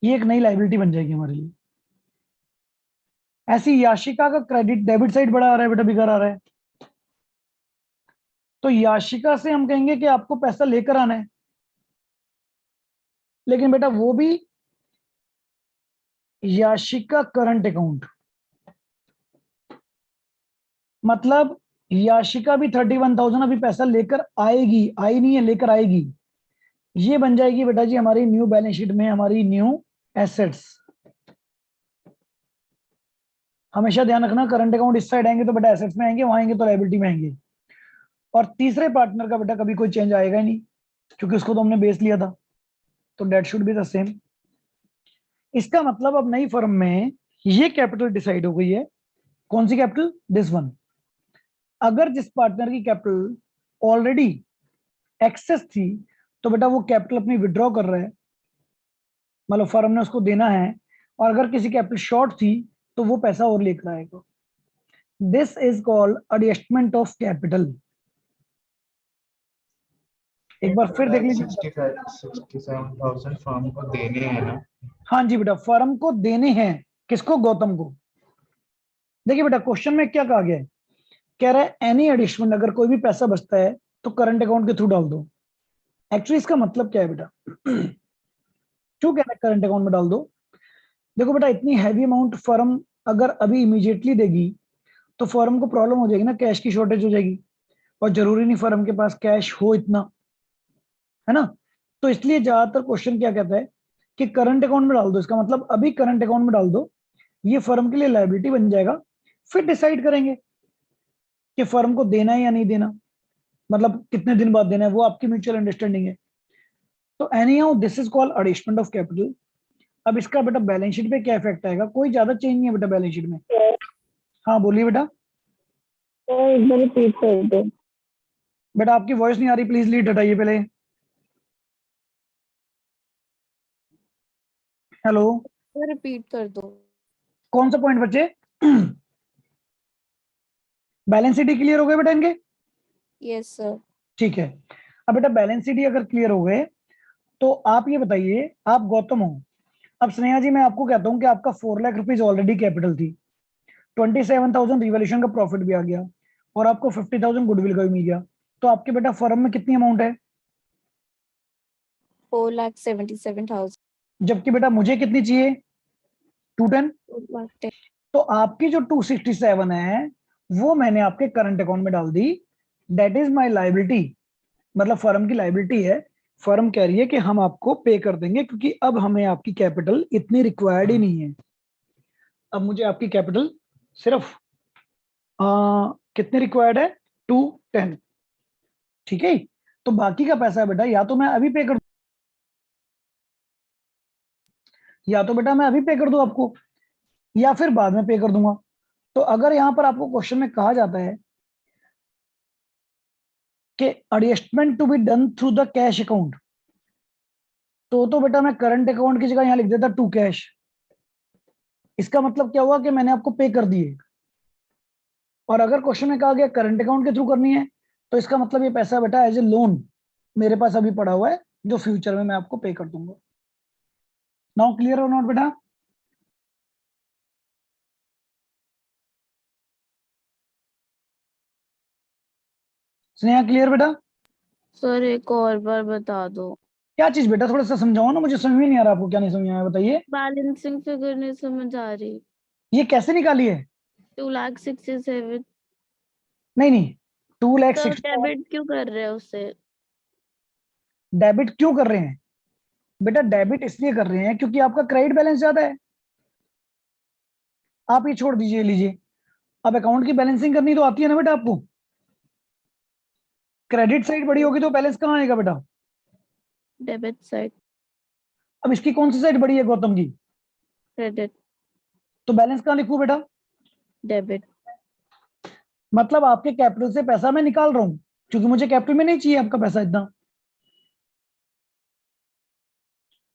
ये एक नई लायबिलिटी बन जाएगी हमारे लिए। ऐसी याशिका का क्रेडिट डेबिट साइड बड़ा आ रहा है बेटा, बिगड़ आ रहा है, तो याशिका से हम कहेंगे कि आपको पैसा लेकर आना है, लेकिन बेटा वो भी याशिका करंट अकाउंट, मतलब याशिका भी 31,000 अभी पैसा लेकर आएगी, आई नहीं है, लेकर आएगी। ये बन जाएगी बेटा जी हमारी न्यू बैलेंस शीट में हमारी न्यू एसेट्स। हमेशा ध्यान रखना, करंट अकाउंट इस साइड आएंगे तो बेटा एसेट्स में आएंगे, वहां आएंगे तो लायबिलिटी में आएंगे। और तीसरे पार्टनर का बेटा कभी कोई चेंज आएगा ही नहीं, क्योंकि उसको तो हमने बेस लिया था, तो that should be the same. इसका मतलब अब नई फर्म में ये कैपिटल डिसाइड हो गई है। कौन सी कैपिटल? This one. अगर जिस पार्टनर की कैपिटल ऑलरेडी एक्सेस थी, तो बेटा वो कैपिटल अपनी विड्रॉ कर रहा है, मतलब फर्म ने उसको देना है। और अगर किसी कैपिटल शॉर्ट थी तो वो पैसा और लेकर आएगा। This is called adjustment of capital. एक बार फिर देख लीजिए। 67,000 फर्म को देने हैं ना? हाँ जी बेटा, फर्म को देने हैं। किसको? गौतम को। देखिए बेटा क्वेश्चन में क्या कहा गया है, कह रहा है एनी एडिशनल, अगर कोई भी पैसा बचता है तो करंट अकाउंट के थ्रू डाल दो। एक्चुअली इसका मतलब क्या है बेटा? क्यों कह रहा है करंट अकाउंट में डाल दो? देखो बेटा इतनी हैवी अमाउंट फर्म अगर अभी इमीडिएटली देगी तो फर्म को प्रॉब्लम हो जाएगी ना, कैश की शॉर्टेज हो जाएगी, और जरूरी नहीं फर्म के पास कैश हो इतना, है ना। तो इसलिए ज्यादातर क्वेश्चन क्या कहता है कि करंट अकाउंट में डाल दो, इसका मतलब अभी करंट अकाउंट में डाल दो, ये फर्म के लिए लायबिलिटी बन जाएगा। फिर डिसाइड करेंगे कि फर्म को देना है या नहीं देना, मतलब कितने दिन बाद देना है, वो आपकी म्यूचुअल अंडरस्टैंडिंग है। तो anyhow this is called adjustment of capital. अब इसका बेटा बैलेंस शीट पे क्या इफेक्ट आएगा, कोई ज्यादा चेंज नहीं है बेटा बैलेंस शीट में। हाँ बोलिए बेटा। एक बार रिपीट कर दो। बेटा आपकी वॉइस नहीं आ रही, प्लीज लीड हटाइए पहले। हेलो, रिपीट कर दो। कौन सा पॉइंट बच्चे? बैलेंस शीट क्लियर हो गए बेटा इनके? Yes sir. ठीक है। अब बेटा बैलेंस शीट अगर क्लियर हो गए तो आप ये बताइए, आप गौतम हो, अब स्नेहा जी मैं आपको कहता हूँ कि आपका 4 लाख रुपीज ऑलरेडी कैपिटल थी, 27,000 रिवॉल्यूशन का प्रॉफिट भी आ गया और आपको 50,000 गुडविल का भी मिल गया, तो आपके बेटा फर्म में कितनी अमाउंट है? 4,77,000। जबकि बेटा मुझे कितनी चाहिए? 210। तो आपकी जो 267 है वो मैंने आपके करंट अकाउंट में डाल दी, दैट इज माई लाइबिलिटी, मतलब फर्म की लाइबिलिटी है। फर्म कह रही है कि हम आपको पे कर देंगे क्योंकि अब हमें आपकी कैपिटल इतनी रिक्वायर्ड ही नहीं है। अब मुझे आपकी कैपिटल सिर्फ कितने रिक्वायर्ड है? 210। ठीक है, तो बाकी का पैसा बेटा या तो मैं अभी पे कर, या तो बेटा मैं अभी पे कर दूं आपको, या फिर बाद में पे कर दूंगा। तो अगर यहां पर आपको क्वेश्चन में कहा जाता है कि adjustment to be done through the cash account, तो बेटा मैं करंट अकाउंट की जगह यहां लिख देता टू कैश। इसका मतलब क्या हुआ कि मैंने आपको पे कर दिए। और अगर क्वेश्चन में कहा गया करंट अकाउंट के थ्रू करनी है तो इसका मतलब ये पैसा बेटा एज ए लोन मेरे पास अभी पड़ा हुआ है जो फ्यूचर में मैं आपको पे कर दूंगा। नाउ क्लियर और नॉट बेटा? स्नेहा क्लियर बेटा? सर एक और बार बता दो। क्या चीज बेटा, थोड़ा सा समझाओ ना, मुझे समझ में नहीं आ रहा, आपको क्या नहीं समझ में आया बताइए। बैलेंसिंग फिगर नहीं समझ आ रही। ये कैसे निकाली है? 2,67,000। नहीं नहीं, 2 लाख सर 60 डेबिट क्यों कर रहे हैं उससे? डेबिट क्यों कर रहे हैं बेटा? डेबिट इसलिए कर रहे हैं क्योंकि आपका क्रेडिट बैलेंस ज्यादा है। आप ये छोड़ दीजिए, लीजिए। अब अकाउंट की बैलेंसिंग करनी तो आती है ना बेटा आपको। क्रेडिट साइड बड़ी होगी तो बैलेंस कहाँ आएगा बेटा? Debit side. अब इसकी कौन सी साइड बड़ी है गौतम की? क्रेडिट। तो बैलेंस कहाँ लिखूं बेटा? डेबिट। मतलब आपके कैपिटल से पैसा मैं निकाल रहा हूं क्योंकि मुझे कैपिटल में नहीं चाहिए आपका पैसा इतना।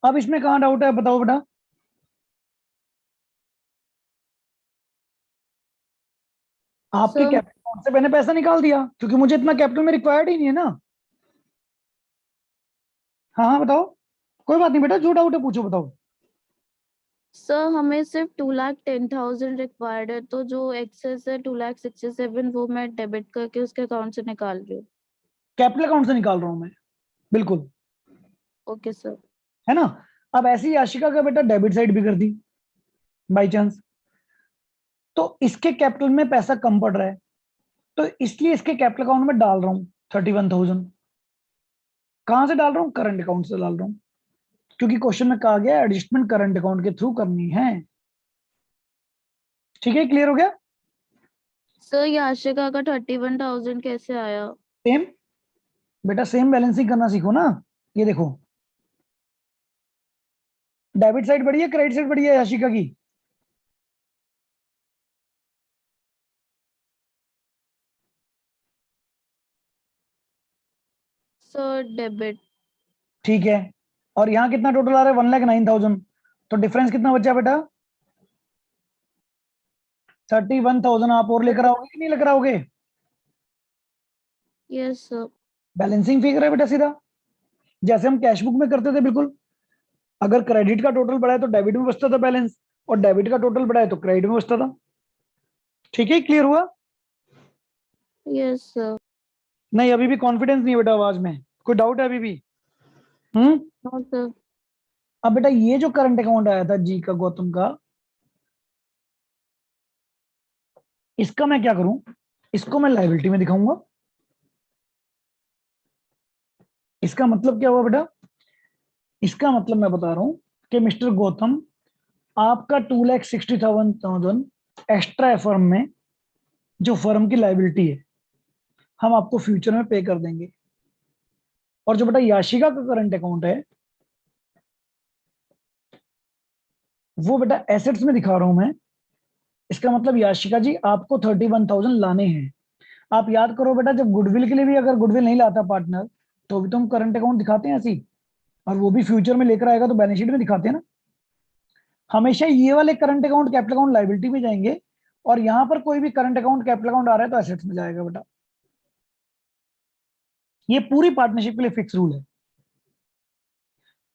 अब इसमें कहाँ डाउट है बताओ बेटा? आपके सर कैपिटल से मैंने पैसा निकाल दिया क्योंकि मुझे इतना कैपिटल में रिक्वायर्ड ही नहीं है ना। हाँ हाँ बताओ, कोई बात नहीं बेटा, जो डाउट है पूछो बताओ। सर हमें सिर्फ 2,10,000 रिक्वायर्ड है, तो जो एक्सेस है 2,67,000 वो मैं डेबिट करके उसके अकाउंट से निकाल रही हूँ। कैपिटल अकाउंट से निकाल रहा हूं मैं, बिल्कुल, ओके सर। है ना। अब ऐसी ही आशिका का बेटा डेबिट साइड भी कर दी बाई चांस, तो इसके कैपिटल में पैसा कम पड़ रहा है, तो इसलिए इसके कैपिटल अकाउंट में डाल रहा हूं 31,000। कहां से डाल रहा हूं? करंट अकाउंट से डाल रहा हूं क्योंकि क्वेश्चन में कहा गया एडजस्टमेंट करंट अकाउंट के थ्रू करनी है। ठीक है, क्लियर हो गया? सर याशिका का 31,000 कैसे आया? सेम बेटा, सेम बैलेंसिंग करना सीखो ना। ये देखो, डेबिट साइड बढ़ी है, क्रेडिट साइड बढ़ी है आशिका की? Sir debit. ठीक है, और यहाँ कितना टोटल आ रहा है? 1,09,000। तो डिफरेंस कितना बचा बेटा? 31,000 आप और लेकर आओगे कि नहीं लेकर आओगे? Yes sir. बैलेंसिंग फिगर है बेटा सीधा, जैसे हम कैश बुक में करते थे बिल्कुल। अगर क्रेडिट का टोटल बढ़ा है तो डेबिट में बचता था बैलेंस, और डेबिट का टोटल बढ़ा है तो क्रेडिट में बचता था। ठीक है, क्लियर हुआ? Yes sir. नहीं, अभी भी कॉन्फिडेंस नहीं है बेटा आवाज में, कोई डाउट है अभी भी? No sir. अब बेटा ये जो करंट अकाउंट आया था जी का, गौतम का, इसका मैं क्या करूं? इसको मैं लायबिलिटी में दिखाऊंगा। इसका मतलब क्या हुआ बेटा? इसका मतलब मैं बता रहा हूं कि मिस्टर गौतम आपका 2,60,000 एक्स्ट्रा है फर्म में, जो फर्म की लाइबिलिटी है, हम आपको फ्यूचर में पे कर देंगे। और जो बेटा याशिका का करंट अकाउंट है वो बेटा एसेट्स में दिखा रहा हूं मैं। इसका मतलब याशिका जी आपको 31,000 लाने हैं। आप याद करो बेटा, जब गुडविल के लिए भी अगर गुडविल नहीं लाता पार्टनर तो भी तो हम करंट अकाउंट दिखाते हैं ऐसी, और वो भी फ्यूचर में लेकर आएगा तो बैलेंस शीट में दिखाते हैं ना। हमेशा ये वाले current account capital account liability में जाएंगे, और यहां पर कोई भी करंट अकाउंट कैपिटल अकाउंट आ रहा है तो एसेट्स में जाएगा बेटा। ये पूरी पार्टनरशिप के लिए फिक्स रूल है।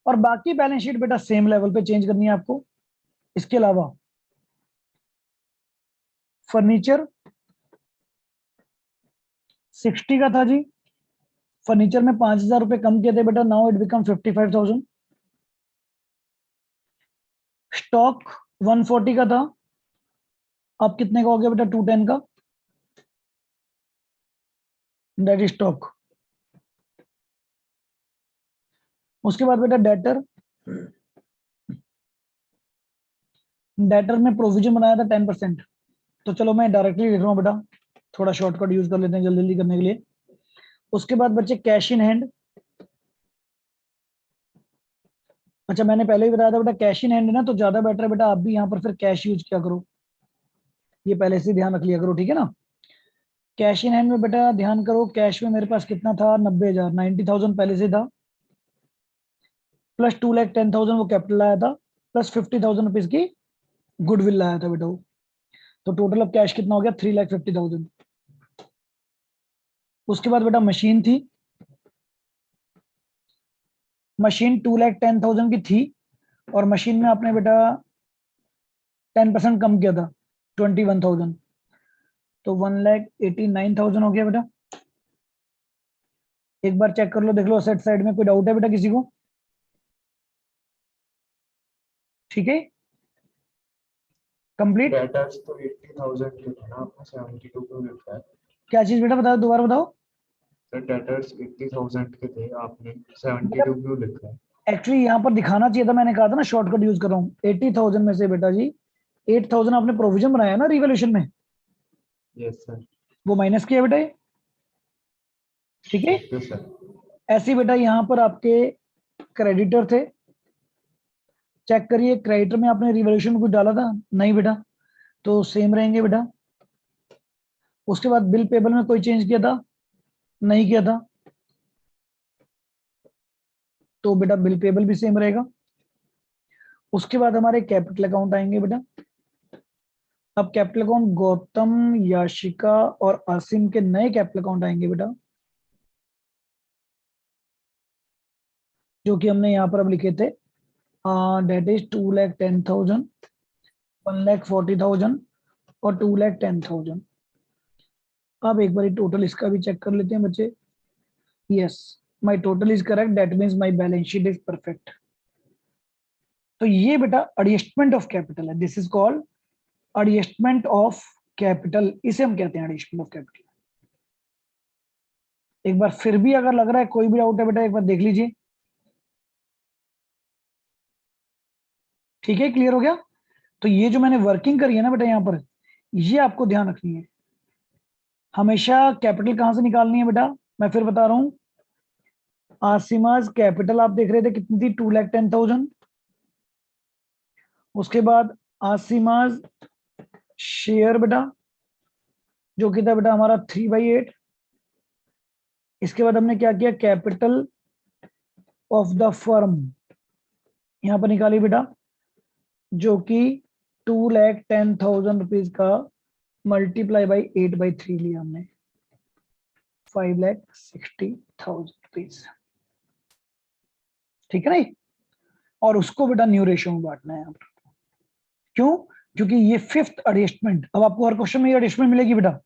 और बाकी बैलेंस शीट बेटा सेम लेवल पे चेंज करनी है आपको। इसके अलावा फर्नीचर 60 का था जी, फर्नीचर में 5,000 रुपए कम किए थे बेटा, नाउ इट बिकम 55,000। स्टॉक 140 का था, अब कितने का हो गया बेटा? 210 का, दैट इज स्टॉक। उसके बाद बेटा डेटर, डेटर में प्रोविजन बनाया था 10%, तो चलो मैं डायरेक्टली लिख रहा हूँ बेटा, थोड़ा शॉर्टकट यूज कर लेते हैं जल्दी जल्दी करने के लिए। उसके बाद बच्चे कैश इन हैंड, अच्छा मैंने पहले ही बताया था बेटा कैश इन हैंड है ना, तो ज्यादा बेटर है बेटा आप भी यहाँ पर फिर कैश यूज किया करो, ये पहले से ध्यान रख लिया करो, ठीक है ना। कैश इन हैंड में बेटा ध्यान करो, कैश में मेरे पास कितना था? 90,000, 90,000 पहले से था, प्लस 2,10,000 वो कैपिटल लाया था, प्लस 50,000 रुपीज की गुडविल लाया था बेटा वो, तो टोटल अब कैश कितना हो गया? 3,50,000। उसके बाद बेटा मशीन थी, मशीन 2,10,000 की थी, और मशीन में आपने बेटा 10% कम किया था, 21,000, तो 1,89,000 हो गया बेटा। एक बार चेक कर लो, देख लो असेट साइड में कोई डाउट है बेटा किसी को? ठीक है, कंप्लीट। डेटर्स तो 80,000 के थे ना, आपने 72 क्यों लिखा है? क्या चीज बेटा बताओ, दोबारा बताओ। सर डेटर्स 80,000 के थे, आपने 72 क्यों लिखा है? एक्चुअली यहाँ पर दिखाना चाहिए था, मैंने कहा था ना शॉर्टकट यूज कर रहा हूँ। 80,000 में से बेटा जी 8,000 आपने प्रोविजन बनाया ना रिवैल्यूएशन में, यस सर। वो माइनस किया बेटा ये, ठीक है। Okay sir. ऐसे ही बेटा यहाँ पर आपके क्रेडिटर थे, चेक करिए क्रेडिटर में आपने रिवैल्यूएशन में कुछ डाला था? नहीं बेटा, तो सेम रहेंगे बेटा। उसके बाद बिल पेबल में कोई चेंज किया था? नहीं किया था, तो बेटा बिल पेबल भी सेम रहेगा। उसके बाद हमारे कैपिटल अकाउंट आएंगे बेटा। अब कैपिटल अकाउंट गौतम, याशिका और आसिम के नए कैपिटल अकाउंट आएंगे बेटा, जो कि हमने यहाँ पर अब लिखे थे, डेट इज 2,10,000, 1,40,000 और 2,10,000। अब एक बार टोटल इसका भी चेक कर लेते हैं बच्चे। Yes, my total is correct, that means my balance sheet is perfect. तो ये बेटा एडजस्टमेंट ऑफ कैपिटल है, this is called adjustment of capital, इसे हम कहते हैं एडजस्टमेंट ऑफ कैपिटल। एक बार फिर भी अगर लग रहा है कोई भी डाउट है बेटा एक बार देख लीजिए, ठीक है, क्लियर हो गया। तो ये जो मैंने वर्किंग करी है ना बेटा यहाँ पर, ये आपको ध्यान रखनी है। हमेशा कैपिटल कहां से निकालनी है बेटा, मैं फिर बता रहा हूं। आसिमाज कैपिटल आप देख रहे थे कितनी थी? 2,10,000। उसके बाद आसिमाज शेयर बेटा, जो कि था बेटा हमारा 3/8। इसके बाद हमने क्या किया? कैपिटल ऑफ द फर्म यहां पर निकाली बेटा, जो कि 2,10,000 रुपीज का मल्टीप्लाई बाई 8/3 लिया हमने, 5,60,000 रुपीज, ठीक है ना। और उसको बेटा न्यू रेशियो में बांटना है यहाँ पर। क्यों? क्योंकि ये फिफ्थ एडजस्टमेंट, अब आपको हर क्वेश्चन में ये एडजस्टमेंट मिलेगी बेटा।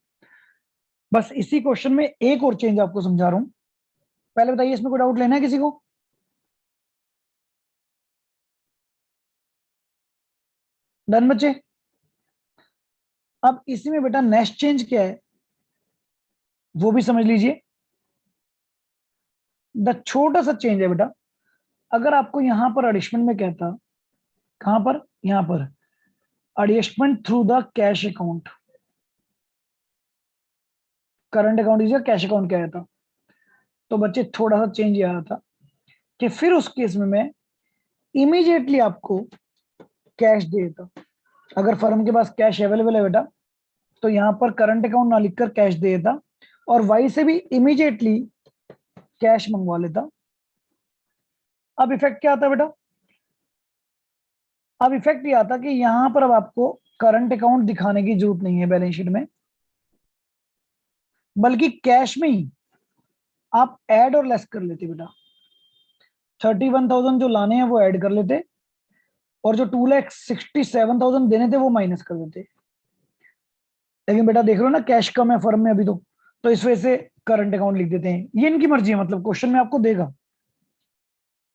बस इसी क्वेश्चन में एक और चेंज आपको समझा रहा हूं, पहले बताइए इसमें कोई डाउट लेना है किसी को? डन बच्चे। अब इसमें बेटा नेक्स्ट चेंज क्या है वो भी समझ लीजिए। द छोटा सा चेंज है बेटा, अगर आपको यहां पर एडिशनल में कहता कहां पर, यहां पर, adjustment through the cash account, current account is cash account क्या था। तो बच्चे थोड़ा सा चेंज आया था कि फिर उस केस में मैं इमीडिएटली आपको कैश दे देता। अगर फर्म के पास कैश अवेलेबल है बेटा, तो यहां पर करंट अकाउंट ना लिखकर कैश दे देता, और वाई से भी इमीडिएटली कैश मंगवा लेता। अब इफेक्ट क्या आता है बेटा, अब इफेक्ट ये आता कि यहां पर अब आपको करंट अकाउंट दिखाने की जरूरत नहीं है बैलेंस शीट में, बल्कि कैश में ही आप ऐड और लेस कर लेते बेटा। 31,000 जो लाने हैं वो ऐड कर लेते, और जो 2,67,000 देने थे वो माइनस कर देते। लेकिन बेटा देख रहे हो ना, कैश कम है फर्म में अभी तो इस वजह से करंट अकाउंट लिख देते हैं। ये इनकी मर्जी है, मतलब क्वेश्चन में आपको देगा।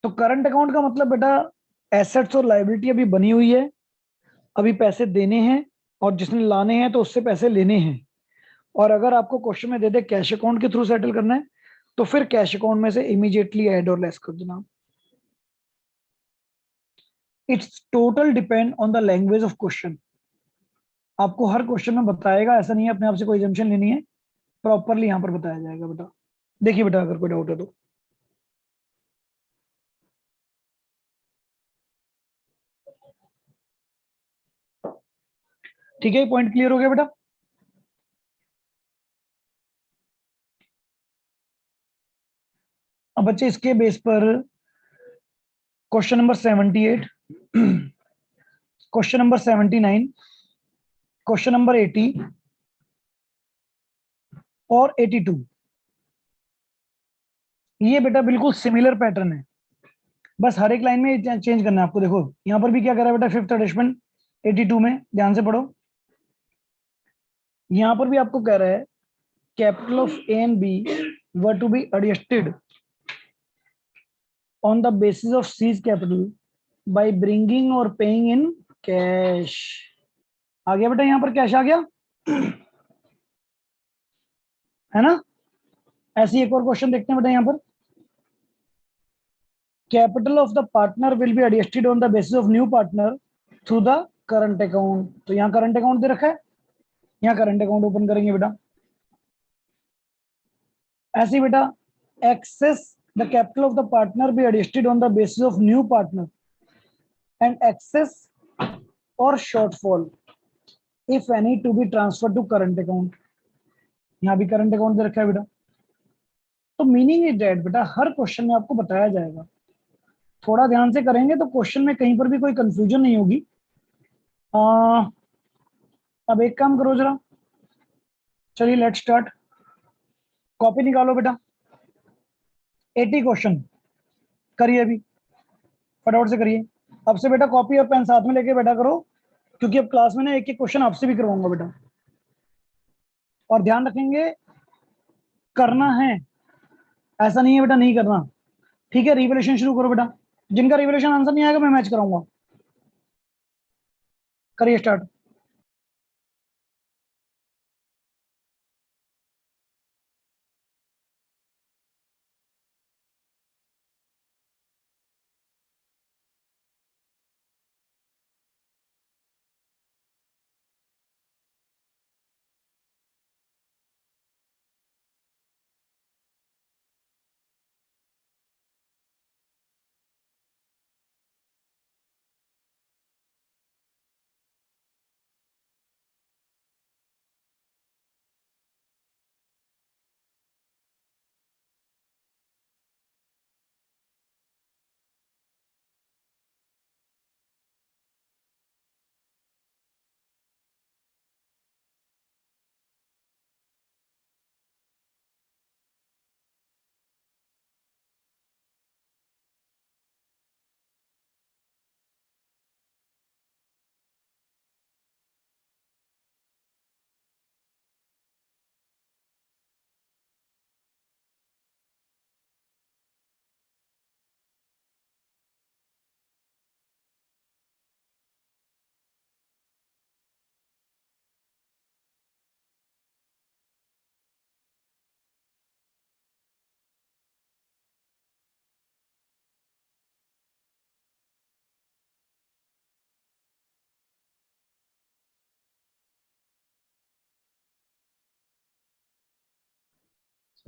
तो करंट अकाउंट का मतलब बेटा एसेट्स और लायबिलिटी अभी बनी हुई है, अभी पैसे देने हैं, और जिसने लाने हैं तो उससे पैसे लेने हैं। और अगर आपको क्वेश्चन में दे दे कैश अकाउंट के थ्रू सेटल करना है, तो फिर कैश अकाउंट में से इमीडिएटली ऐड और लेस कर देना। It's total depend on the language of question. आपको हर क्वेश्चन में बताएगा, ऐसा नहीं है अपने आप से कोई एग्जाम्पशन लेनी है, प्रॉपरली यहाँ पर बताया जाएगा बेटा। देखिए बेटा अगर कोई डाउट है तो। ठीक है, पॉइंट क्लियर हो गया बेटा। अब बच्चे इसके बेस पर question number 78, question number 79, question number 80 और 82, ये बेटा बिल्कुल सिमिलर पैटर्न है, बस हर एक लाइन में चेंज करना है आपको। देखो यहां पर भी क्या कर रहा है बेटा, फिफ्थ एडिशमेंट 82 में, ध्यान से पढ़ो। यहां पर भी आपको कह रहा है capital of A and B were to be adjusted on the basis of C's capital by bringing or paying in cash। आ गया बेटा, यहां पर कैश आ गया है ना। ऐसी एक और क्वेश्चन देखते हैं बेटा, यहां पर capital of the partner will be adjusted on the basis of new partner through the current account. तो यहां करंट अकाउंट दे रखा है, यहां करंट अकाउंट ओपन करेंगे बेटा। ऐसे ही बेटा excess the capital of the partner be adjusted on the basis of new partner and excess और shortfall if any to be transfer to current account. यहाँ भी करंट अकाउंट दे रखा है बेटा। तो मीनिंग इज दैट बेटा हर क्वेश्चन में आपको बताया जाएगा, थोड़ा ध्यान से करेंगे तो क्वेश्चन में कहीं पर भी कोई कंफ्यूजन नहीं होगी। अब एक काम करो जरा, चलिए लेट स्टार्ट। कॉपी निकालो बेटा, 80 क्वेश्चन करिए अभी, फटाफट से करिए। अब से बेटा कॉपी और पेन साथ में लेके बैठा करो, क्योंकि अब क्लास में ना एक एक क्वेश्चन आपसे भी करवाऊंगा बेटा। और ध्यान रखेंगे करना है, ऐसा नहीं है बेटा नहीं करना। ठीक है, रिवोल्यूशन शुरू करो बेटा। जिनका रिवोल्यूशन आंसर नहीं आएगा मैं मैच कराऊंगा। करिए स्टार्ट।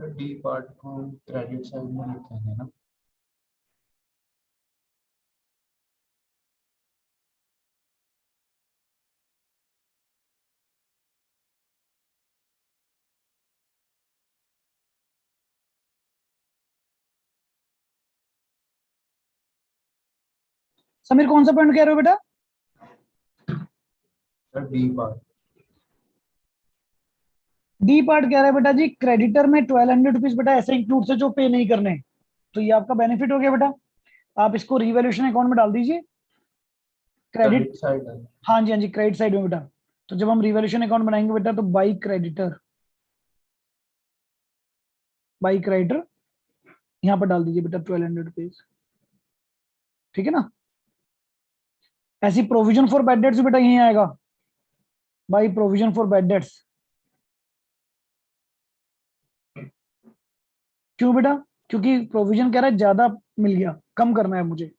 सर डी पार्ट को क्रेडिट साइड में लिखेंगे ना। समीर कौन सा पॉइंट कह रहे हो बेटा? Sir D part. D part कह रहा है बेटा जी क्रेडिटर में 1200 रुपीज बेटा ऐसे इंक्लूड से जो पे नहीं करने, तो ये आपका बेनिफिट हो गया बेटा। आप इसको रिवैल्यूएशन अकाउंट में डाल दीजिए। क्रेडिट, क्रेडिट साइड है। हाँ जी हाँ जी, क्रेडिट साइड में बेटा। तो जब हम रिवैल्यूएशन अकाउंट बनाएंगे बेटा तो बाई क्रेडिटर, बाई क्रेडिटर यहाँ पर डाल दीजिए बेटा 1200 रुपीज, ठीक है ना। ऐसी प्रोविजन फॉर बैड डेट्स बेटा यही आएगा, by provision for bad dates. क्यों बेटा? क्योंकि प्रोविजन कह रहा है ज्यादा मिल गया, कम करना है मुझे।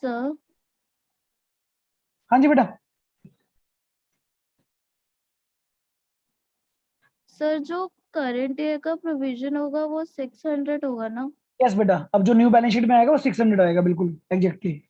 सर हाँ जी बेटा। सर जो करंट ईयर का प्रोविजन होगा वो 600 होगा ना? यस बेटा, अब जो न्यू बैलेंस शीट में आएगा वो 600 आएगा, बिल्कुल एग्जैक्टली।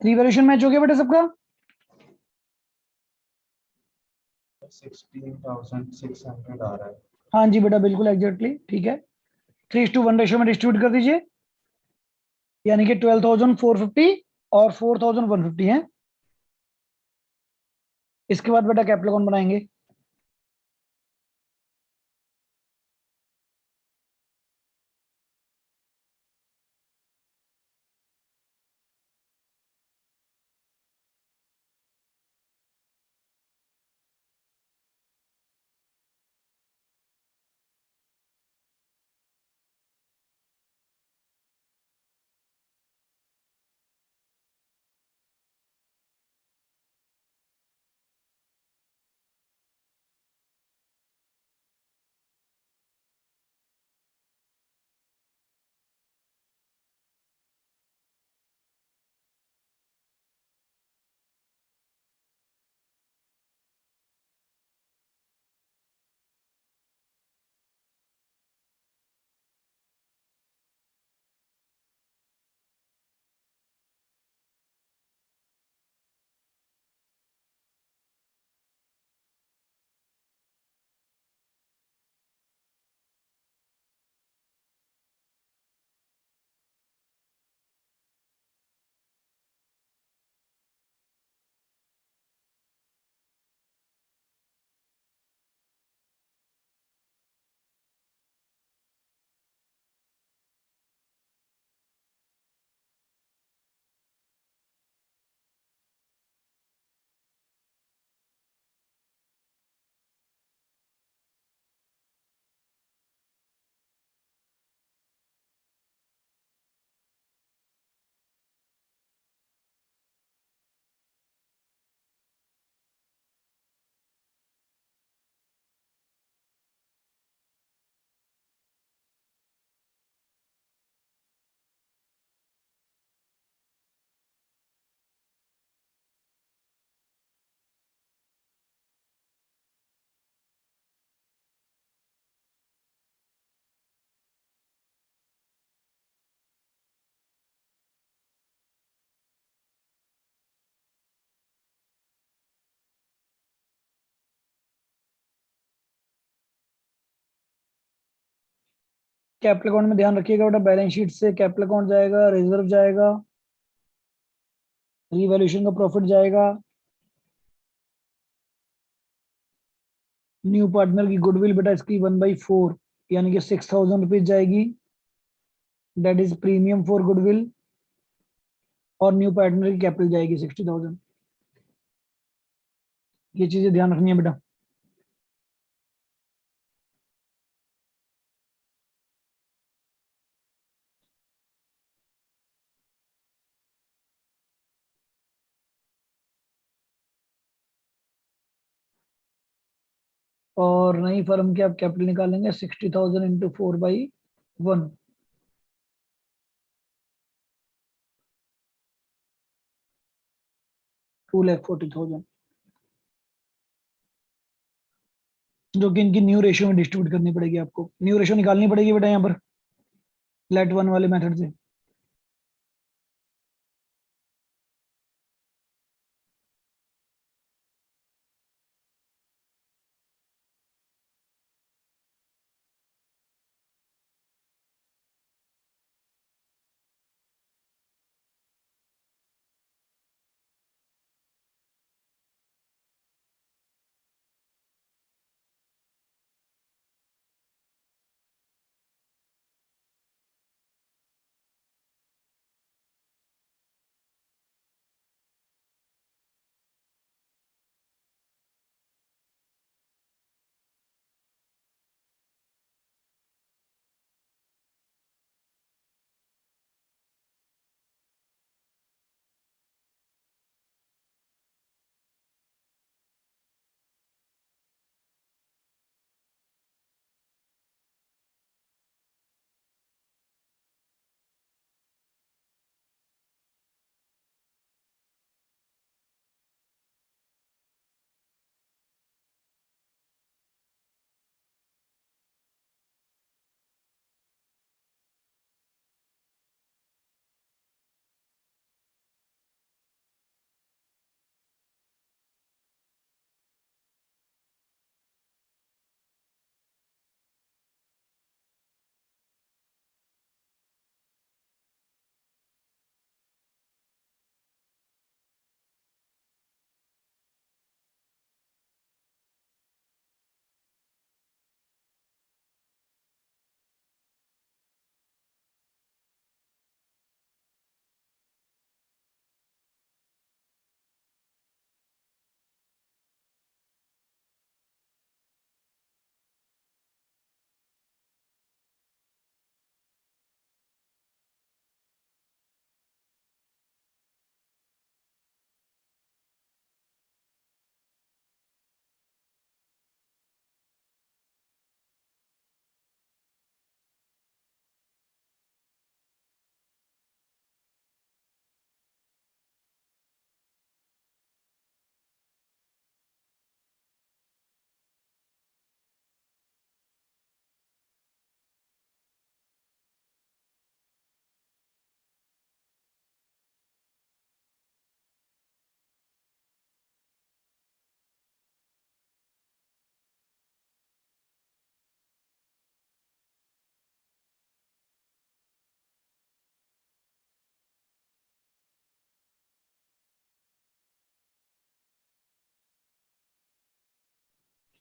रिवैल्यूएशन मैच हो गया बेटा सबका? 16,600 आ रहा है। हाँ जी बेटा बिल्कुल एग्जैक्टली ठीक है। 3:1 रेशियो में डिस्ट्रीब्यूट कर दीजिए, यानी कि 12,450 और 4,150 है। इसके बाद बेटा कैपिटल अकाउंट बनाएंगे। कैपिटल अकाउंट में ध्यान रखिएगा बेटा, बैलेंस शीट से कैपिटल अकाउंट जाएगा, रिजर्व जाएगा, रिवैल्यूएशन का प्रॉफिट जाएगा, न्यू पार्टनर की गुडविल बेटा इसकी 1/4 यानी कि 6,000 रुपीज जाएगी, that is premium for goodwill. और न्यू पार्टनर की कैपिटल जाएगी 60,000। ये चीजें ध्यान रखनी है बेटा। और नई फर्म की आप कैपिटल निकालेंगे 60,000 इंटू 4/1, 2,40,000, जो कि इनकी न्यू रेशियो में डिस्ट्रीब्यूट करनी पड़ेगी। आपको न्यू रेशियो निकालनी पड़ेगी बेटा यहाँ पर लेट वन वाले मेथड से।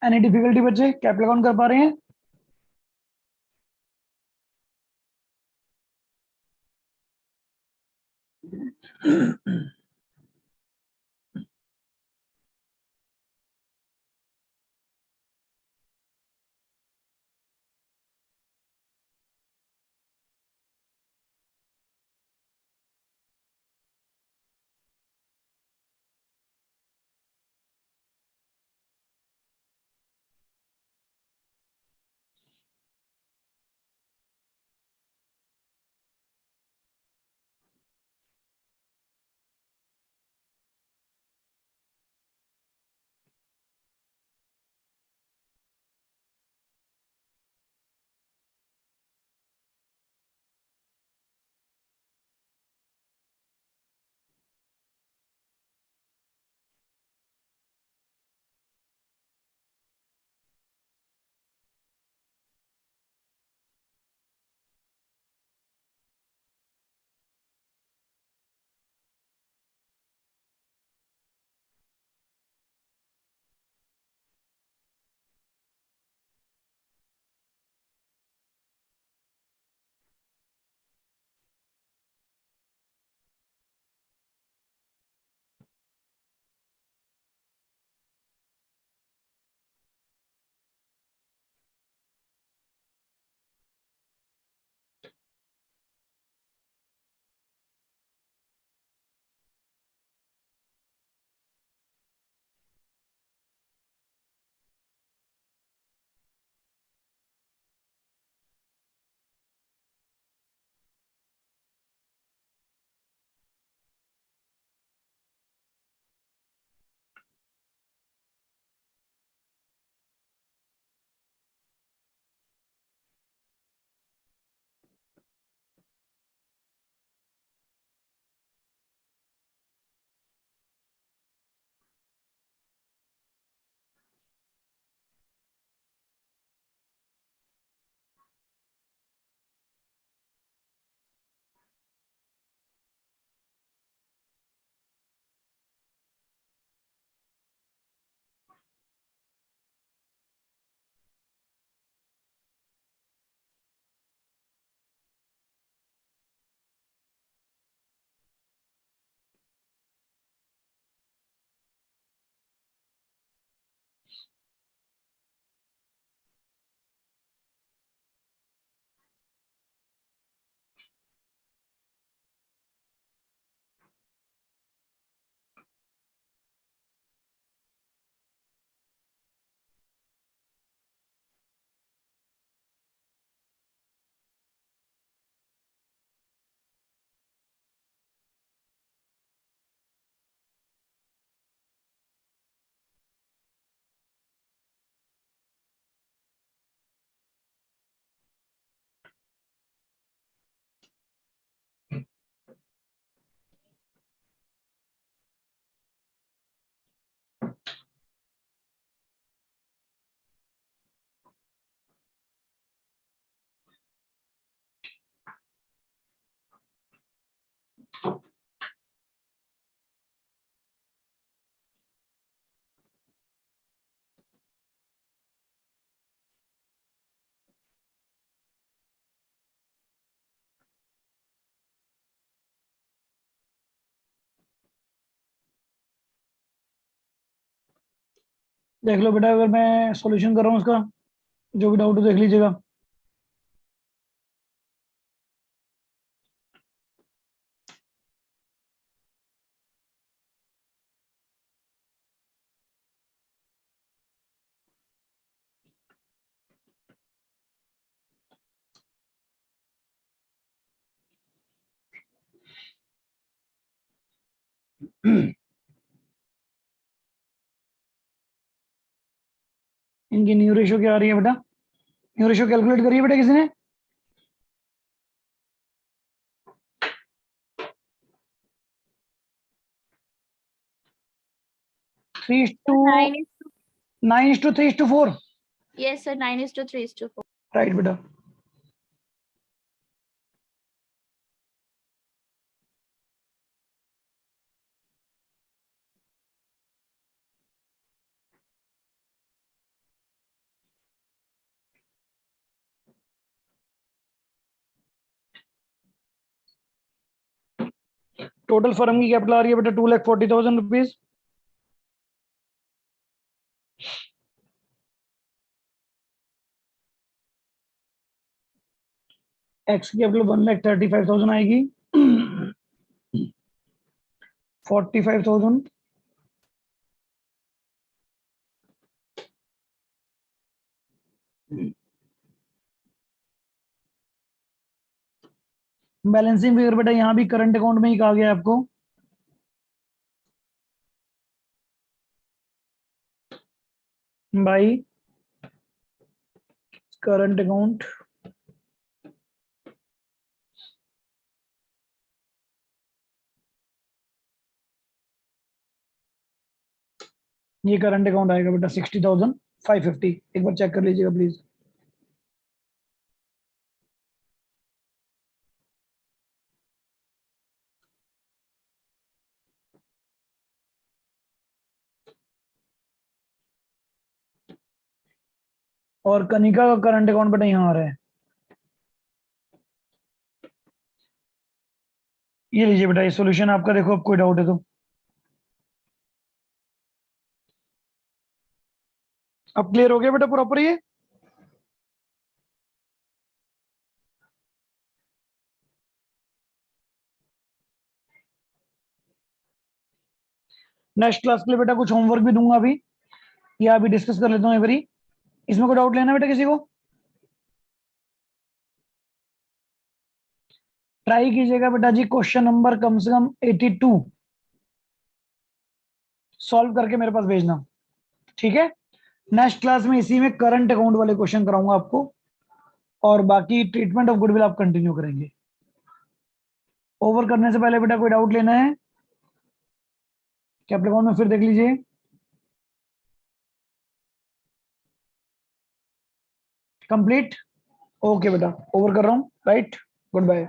एनी डिफिकल्टी बच्चे, कैपिटल काउंट कर पा रहे हैं? देख लो बेटा, अगर मैं सॉल्यूशन कर रहा हूँ उसका, जो भी डाउट हो देख लीजिएगा। इनकी न्यू रेशो क्या आ रही है बेटा? न्यू रेशो कैलकुलेट करिए बेटा किसी ने? Three two 9:3:4। Yes, sir. 9:3:4. Right बेटा। टोटल फर्म की कैपिटल आ रही है बेटा 2,40,000 रुपीज। एक्स की कैपिटल 1,35,000 आएगी। 45,000 बैलेंसिंग फिगर बेटा यहाँ भी करंट अकाउंट में ही कहा गया है आपको। बाई करंट अकाउंट ये करंट अकाउंट आएगा बेटा 60,550। एक बार चेक कर लीजिएगा प्लीज। और कनिका का करंट अकाउंट बेटा यहाँ आ रहा है। ये लीजिए बेटा, ये सॉल्यूशन आपका, देखो अब कोई डाउट है तो। अब क्लियर हो गया बेटा प्रॉपर ये? नेक्स्ट क्लास के लिए बेटा कुछ होमवर्क भी दूंगा अभी, या अभी डिस्कस कर लेता हूँ एक बारी। इसमें कोई डाउट लेना बेटा किसी को? ट्राई कीजिएगा बेटा जी, क्वेश्चन नंबर कम से कम 82 सॉल्व करके मेरे पास भेजना, ठीक है? नेक्स्ट क्लास में इसी में करंट अकाउंट वाले क्वेश्चन कराऊंगा आपको, और बाकी ट्रीटमेंट ऑफ गुडविल आप कंटिन्यू करेंगे। ओवर करने से पहले बेटा कोई डाउट लेना है? कैपिटल अकाउंट में फिर देख लीजिए। कंप्लीट? ओके बेटा, ओवर कर रहा हूँ, राइट। Good bye.